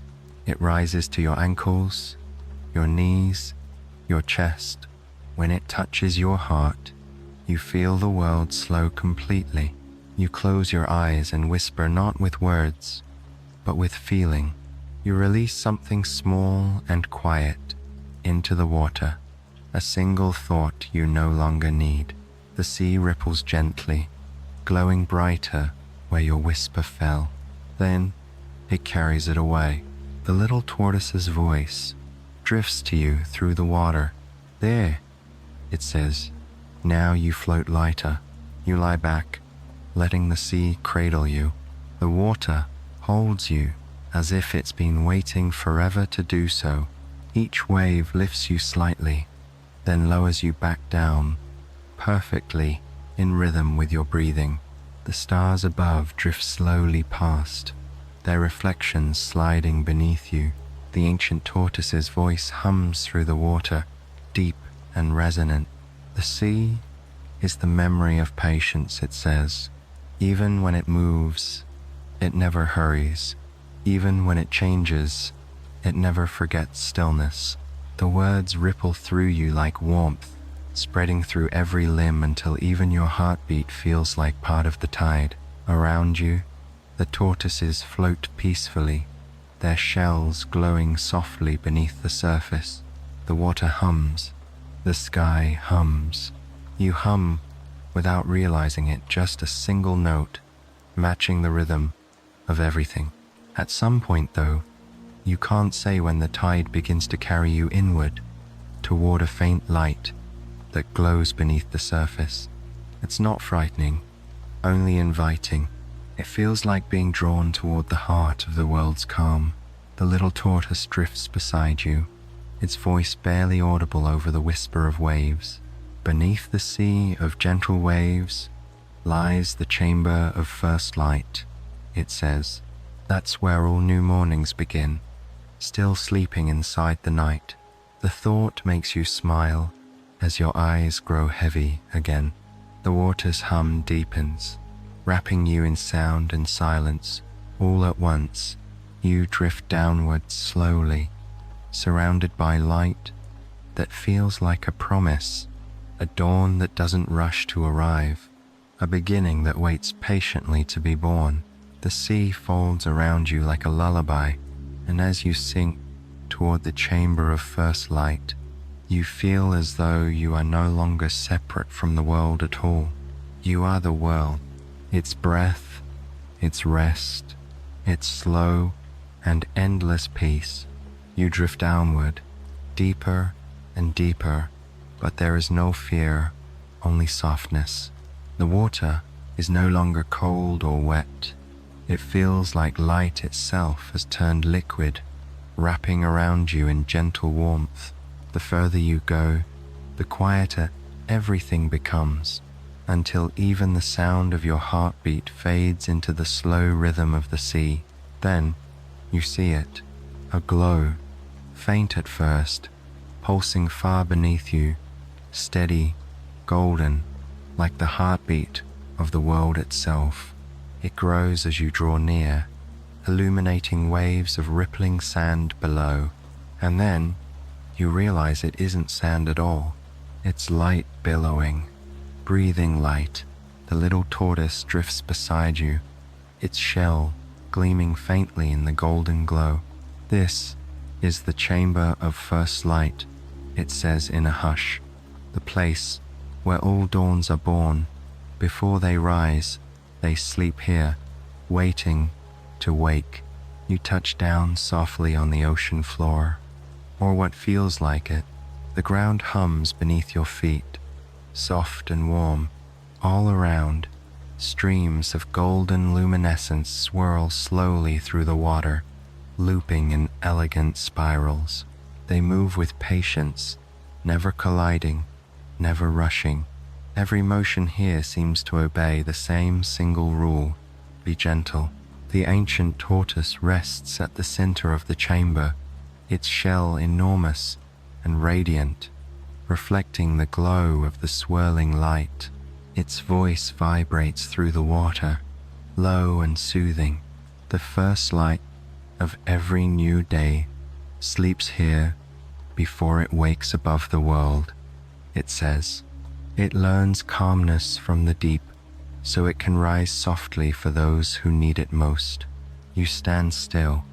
It rises to your ankles, your knees, your chest. When it touches your heart, you feel the world slow completely. You close your eyes and whisper not with words, but with feeling. You release something small and quiet into the water, a single thought you no longer need. The sea ripples gently, glowing brighter where your whisper fell. Then it carries it away. The little tortoise's voice drifts to you through the water. There, it says. Now you float lighter. You lie back, letting the sea cradle you. The water holds you as if it's been waiting forever to do so. Each wave lifts you slightly, then lowers you back down, perfectly in rhythm with your breathing. The stars above drift slowly past, their reflections sliding beneath you. The ancient tortoise's voice hums through the water, deep and resonant. The sea is the memory of patience, it says. Even when it moves, it never hurries. Even when it changes, it never forgets stillness. The words ripple through you like warmth, spreading through every limb until even your heartbeat feels like part of the tide. Around you, the tortoises float peacefully, their shells glowing softly beneath the surface. The water hums. The sky hums. You hum without realizing it, just a single note, matching the rhythm of everything. At some point, though, you can't say when the tide begins to carry you inward, toward a faint light that glows beneath the surface. It's not frightening, only inviting. It feels like being drawn toward the heart of the world's calm. The little tortoise drifts beside you, its voice barely audible over the whisper of waves. Beneath the sea of gentle waves lies the chamber of first light, it says. That's where all new mornings begin, still sleeping inside the night. The thought makes you smile as your eyes grow heavy again. The water's hum deepens, wrapping you in sound and silence. All at once, you drift downward slowly, surrounded by light that feels like a promise, a dawn that doesn't rush to arrive, a beginning that waits patiently to be born. The sea folds around you like a lullaby, and as you sink toward the chamber of first light, you feel as though you are no longer separate from the world at all. You are the world, its breath, its rest, its slow and endless peace. You drift downward, deeper and deeper, but there is no fear, only softness. The water is no longer cold or wet. It feels like light itself has turned liquid, wrapping around you in gentle warmth. The further you go, the quieter everything becomes, until even the sound of your heartbeat fades into the slow rhythm of the sea. Then you see it, a glow, faint at first, pulsing far beneath you, steady, golden, like the heartbeat of the world itself. It grows as you draw near, illuminating waves of rippling sand below, and then you realize it isn't sand at all. It's light billowing, breathing light. The little tortoise drifts beside you, its shell gleaming faintly in the golden glow. This is the chamber of first light, it says in a hush, the place where all dawns are born. Before they rise, they sleep here, waiting to wake. You touch down softly on the ocean floor, or what feels like it. The ground hums beneath your feet, soft and warm. All around, Streams of golden luminescence swirl slowly through the water, looping in elegant spirals. They move with patience, never colliding, never rushing. Every motion here seems to obey the same single rule: be gentle. The ancient tortoise rests at the center of the chamber, its shell enormous and radiant, reflecting the glow of the swirling light. Its voice vibrates through the water, low and soothing. The first light of every new day sleeps here before it wakes above the world, it says. It learns calmness from the deep, so it can rise softly for those who need it most. You stand still,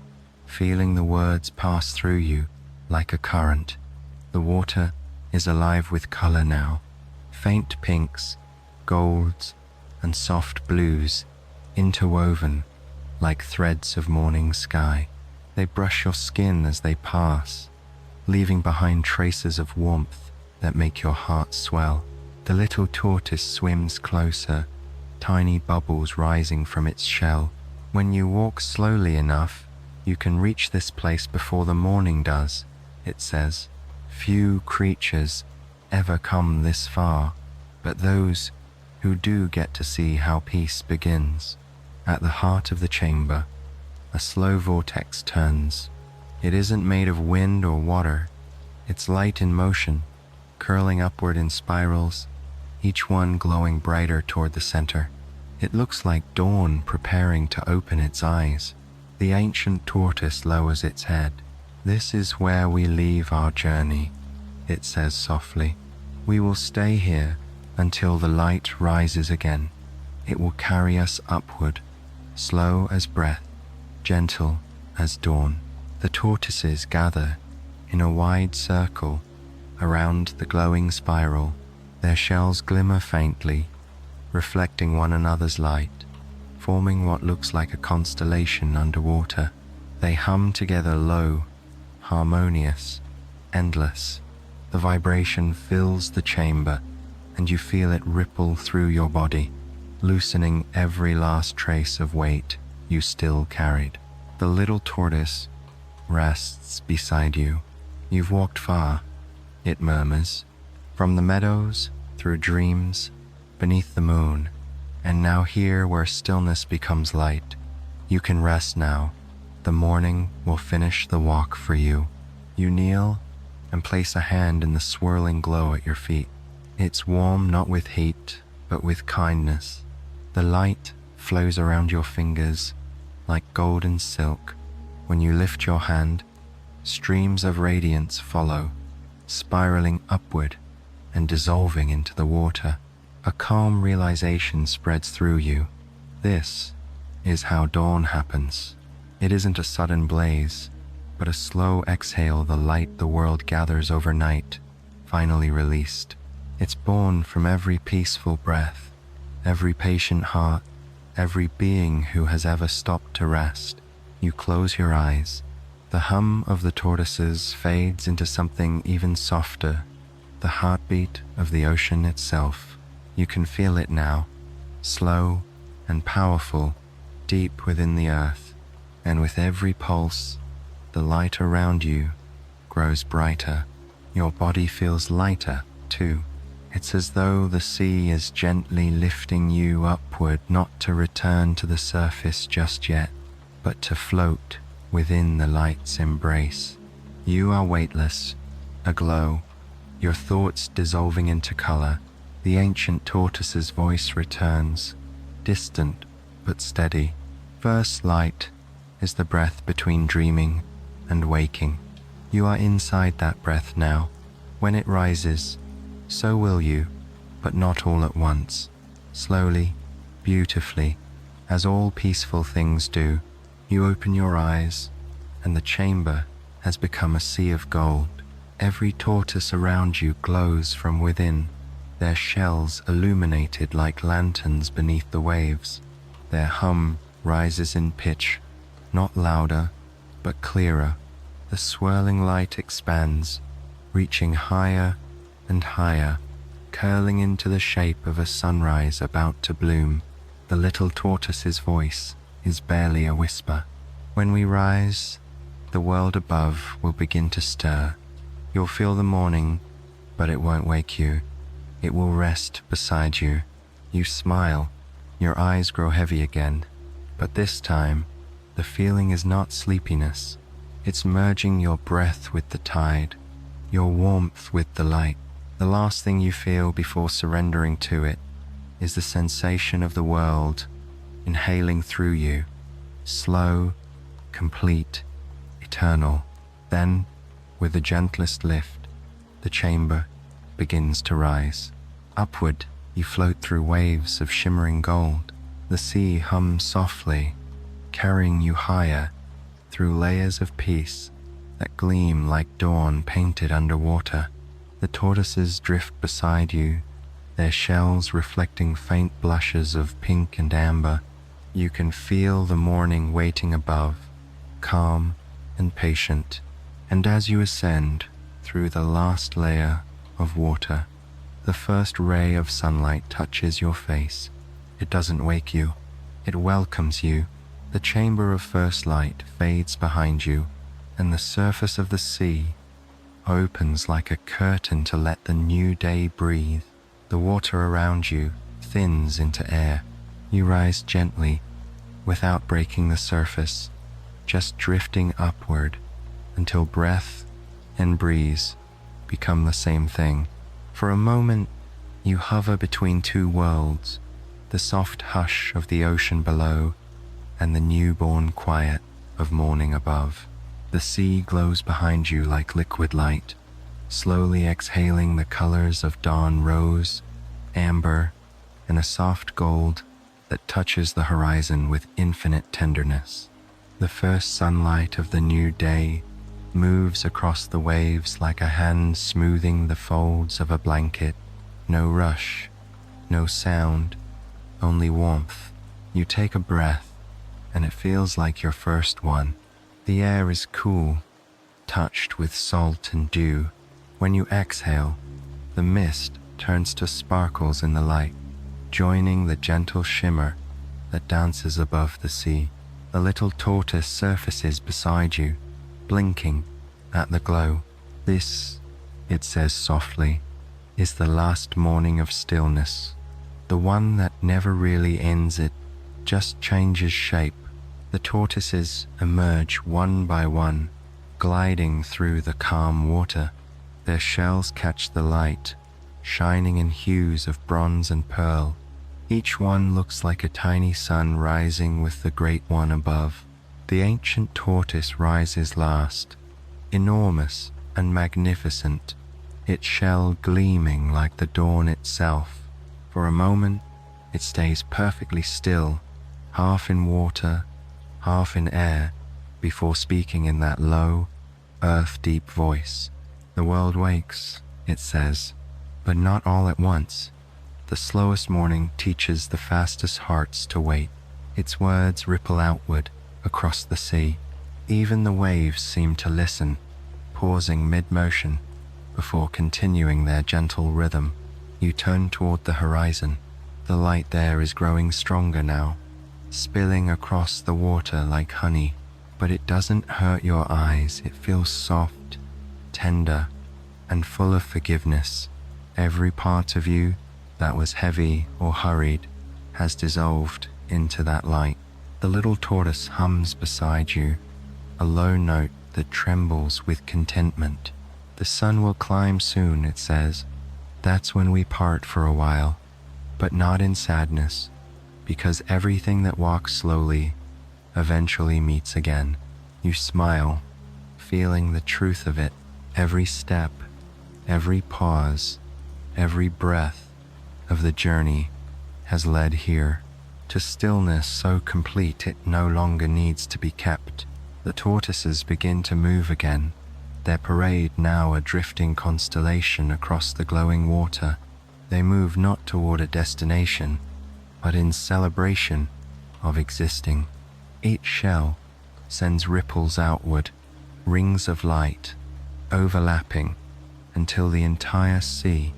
feeling the words pass through you like a current. The water is alive with color now, faint pinks, golds, and soft blues, interwoven like threads of morning sky. They brush your skin as they pass, leaving behind traces of warmth that make your heart swell. The little tortoise swims closer, tiny bubbles rising from its shell. When you walk slowly enough, you can reach this place before the morning does, it says. Few creatures ever come this far, but those who do get to see how peace begins. At the heart of the chamber, a slow vortex turns. It isn't made of wind or water. It's light in motion, curling upward in spirals, each one glowing brighter toward the center. It looks like dawn preparing to open its eyes. The ancient tortoise lowers its head. This is where we leave our journey, it says softly. We will stay here until the light rises again. It will carry us upward, slow as breath, gentle as dawn. The tortoises gather in a wide circle around the glowing spiral. Their shells glimmer faintly, reflecting one another's light, forming what looks like a constellation underwater. They hum together low, harmonious, endless. The vibration fills the chamber, and you feel it ripple through your body, loosening every last trace of weight you still carried. The little tortoise rests beside you. You've walked far, it murmurs, from the meadows, through dreams, beneath the moon, and now here where stillness becomes light. You can rest now. The morning will finish the walk for you. You kneel and place a hand in the swirling glow at your feet. It's warm not with heat, but with kindness. The light flows around your fingers like golden silk. When you lift your hand, streams of radiance follow, spiraling upward and dissolving into the water. A calm realization spreads through you. This is how dawn happens. It isn't a sudden blaze, but a slow exhale, the light the world gathers overnight, finally released. It's born from every peaceful breath, every patient heart, every being who has ever stopped to rest. You close your eyes. The hum of the tortoises fades into something even softer, the heartbeat of the ocean itself. You can feel it now, slow and powerful, deep within the earth, and with every pulse, the light around you grows brighter. Your body feels lighter, too. It's as though the sea is gently lifting you upward, not to return to the surface just yet, but to float within the light's embrace. You are weightless, aglow, your thoughts dissolving into color. The ancient tortoise's voice returns, distant but steady. First light is the breath between dreaming and waking. You are inside that breath now. When it rises, so will you, but not all at once. Slowly, beautifully, as all peaceful things do. You open your eyes, and the chamber has become a sea of gold. Every tortoise around you glows from within, their shells illuminated like lanterns beneath the waves. Their hum rises in pitch, not louder, but clearer. The swirling light expands, reaching higher and higher, curling into the shape of a sunrise about to bloom. The little tortoise's voice is barely a whisper. When we rise, the world above will begin to stir. You'll feel the morning, but it won't wake you. It will rest beside you. You smile, your eyes grow heavy again, but this time, the feeling is not sleepiness. It's merging your breath with the tide, your warmth with the light. The last thing you feel before surrendering to it is the sensation of the world inhaling through you, slow, complete, eternal. Then, with the gentlest lift, the chamber begins to rise. Upward, you float through waves of shimmering gold. The sea hums softly, carrying you higher through layers of peace that gleam like dawn painted underwater. The tortoises drift beside you, their shells reflecting faint blushes of pink and amber. You can feel the morning waiting above, calm and patient. And as you ascend through the last layer of water, the first ray of sunlight touches your face. It doesn't wake you, it welcomes you. The chamber of first light fades behind you, and the surface of the sea opens like a curtain to let the new day breathe. The water around you thins into air. You rise gently, without breaking the surface, just drifting upward until breath and breeze become the same thing. For a moment, you hover between two worlds, the soft hush of the ocean below and the newborn quiet of morning above. The sea glows behind you like liquid light, slowly exhaling the colors of dawn rose, amber, and a soft gold that touches the horizon with infinite tenderness. The first sunlight of the new day moves across the waves like a hand smoothing the folds of a blanket. No rush, no sound, only warmth. You take a breath, and it feels like your first one. The air is cool, touched with salt and dew. When you exhale, the mist turns to sparkles in the light, joining the gentle shimmer that dances above the sea. The little tortoise surfaces beside you, blinking at the glow. This, it says softly, is the last morning of stillness, the one that never really ends, it just changes shape. The tortoises emerge one by one, gliding through the calm water. Their shells catch the light, shining in hues of bronze and pearl. Each one looks like a tiny sun rising with the great one above. The ancient tortoise rises last, enormous and magnificent, its shell gleaming like the dawn itself. For a moment, it stays perfectly still, half in water, half in air, before speaking in that low, earth-deep voice. The world wakes, it says, but not all at once. The slowest morning teaches the fastest hearts to wait. Its words ripple outward across the sea. Even the waves seem to listen, pausing mid-motion before continuing their gentle rhythm. You turn toward the horizon. The light there is growing stronger now, spilling across the water like honey. But it doesn't hurt your eyes. It feels soft, tender, and full of forgiveness. Every part of you that was heavy or hurried has dissolved into that light. The little tortoise hums beside you, a low note that trembles with contentment. The sun will climb soon, it says. That's when we part for a while, but not in sadness, because everything that walks slowly eventually meets again. You smile, feeling the truth of it. Every step, every pause, every breath of the journey has led here to stillness so complete it no longer needs to be kept. The tortoises begin to move again, their parade now a drifting constellation across the glowing water. They move not toward a destination, but in celebration of existing. Each shell sends ripples outward, rings of light, overlapping until the entire sea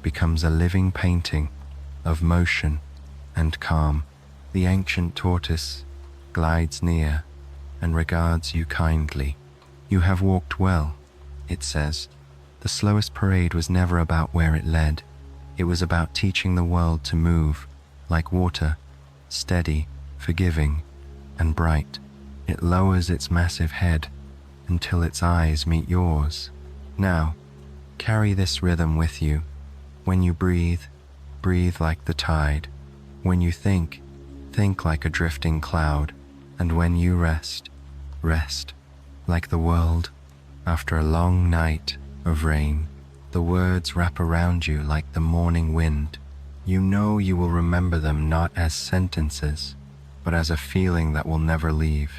becomes a living painting of motion and calm. The ancient tortoise glides near and regards you kindly. You have walked well, it says. The slowest parade was never about where it led. It was about teaching the world to move like water, steady, forgiving, and bright. It lowers its massive head until its eyes meet yours. Now, carry this rhythm with you. When you breathe, breathe like the tide. When you think, think like a drifting cloud. And when you rest, rest like the world after a long night of rain. The words wrap around you like the morning wind. You know you will remember them not as sentences, but as a feeling that will never leave.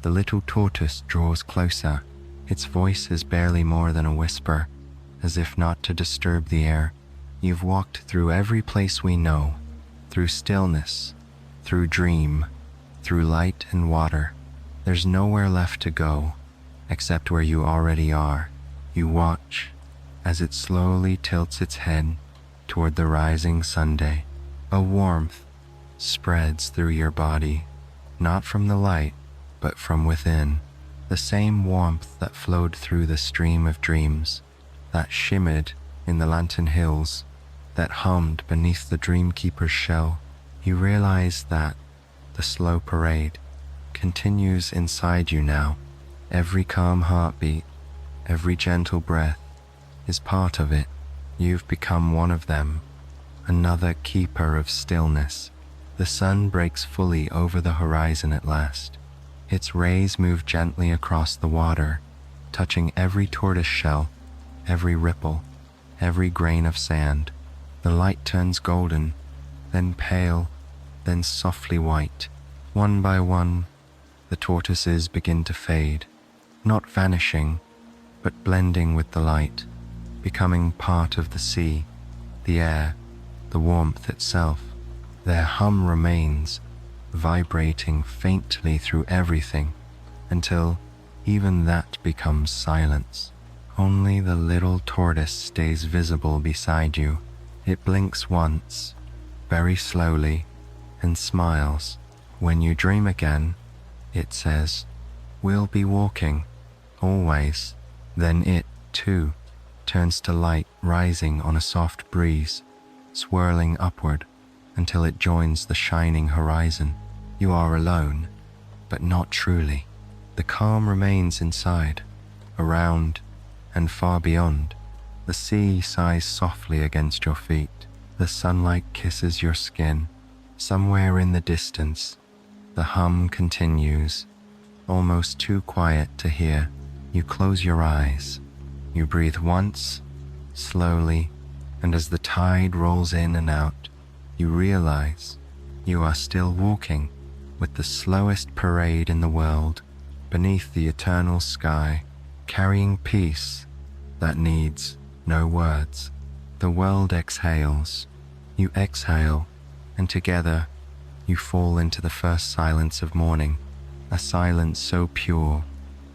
The little tortoise draws closer. Its voice is barely more than a whisper, as if not to disturb the air. You've walked through every place we know, through stillness, through dream, through light and water. There's nowhere left to go, except where you already are. You watch as it slowly tilts its head toward the rising Sunday. A warmth spreads through your body, not from the light, but from within. The same warmth that flowed through the stream of dreams, that shimmered in the lantern hills, that hummed beneath the dreamkeeper's shell. You realize that the slow parade continues inside you now. Every calm heartbeat, every gentle breath is part of it. You've become one of them, another keeper of stillness. The sun breaks fully over the horizon at last. Its rays move gently across the water, touching every tortoise shell, every ripple, every grain of sand. The light turns golden, then pale, then softly white. One by one, the tortoises begin to fade, not vanishing, but blending with the light, becoming part of the sea, the air, the warmth itself. Their hum remains, vibrating faintly through everything, until even that becomes silence. Only the little tortoise stays visible beside you. It blinks once, very slowly, and smiles. When you dream again, it says, "We'll be walking, always." Then it, too, turns to light rising on a soft breeze, swirling upward until it joins the shining horizon. You are alone, but not truly. The calm remains inside, around, and far beyond. The sea sighs softly against your feet. The sunlight kisses your skin. Somewhere in the distance, the hum continues, almost too quiet to hear. You close your eyes. You breathe once, slowly, and as the tide rolls in and out, you realize you are still walking with the slowest parade in the world, beneath the eternal sky, carrying peace that needs no words. The world exhales, you exhale, and together you fall into the first silence of morning, a silence so pure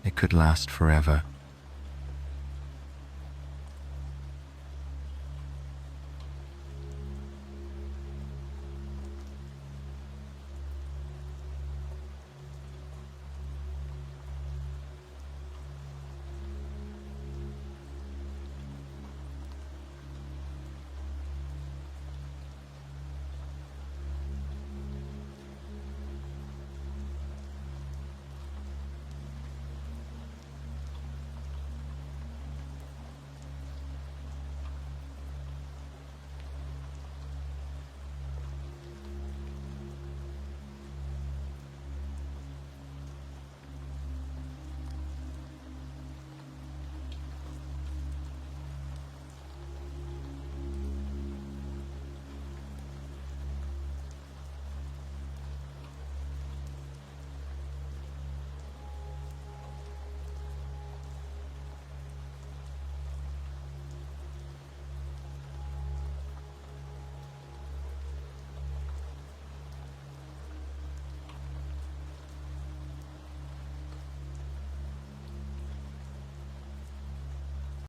it could last forever.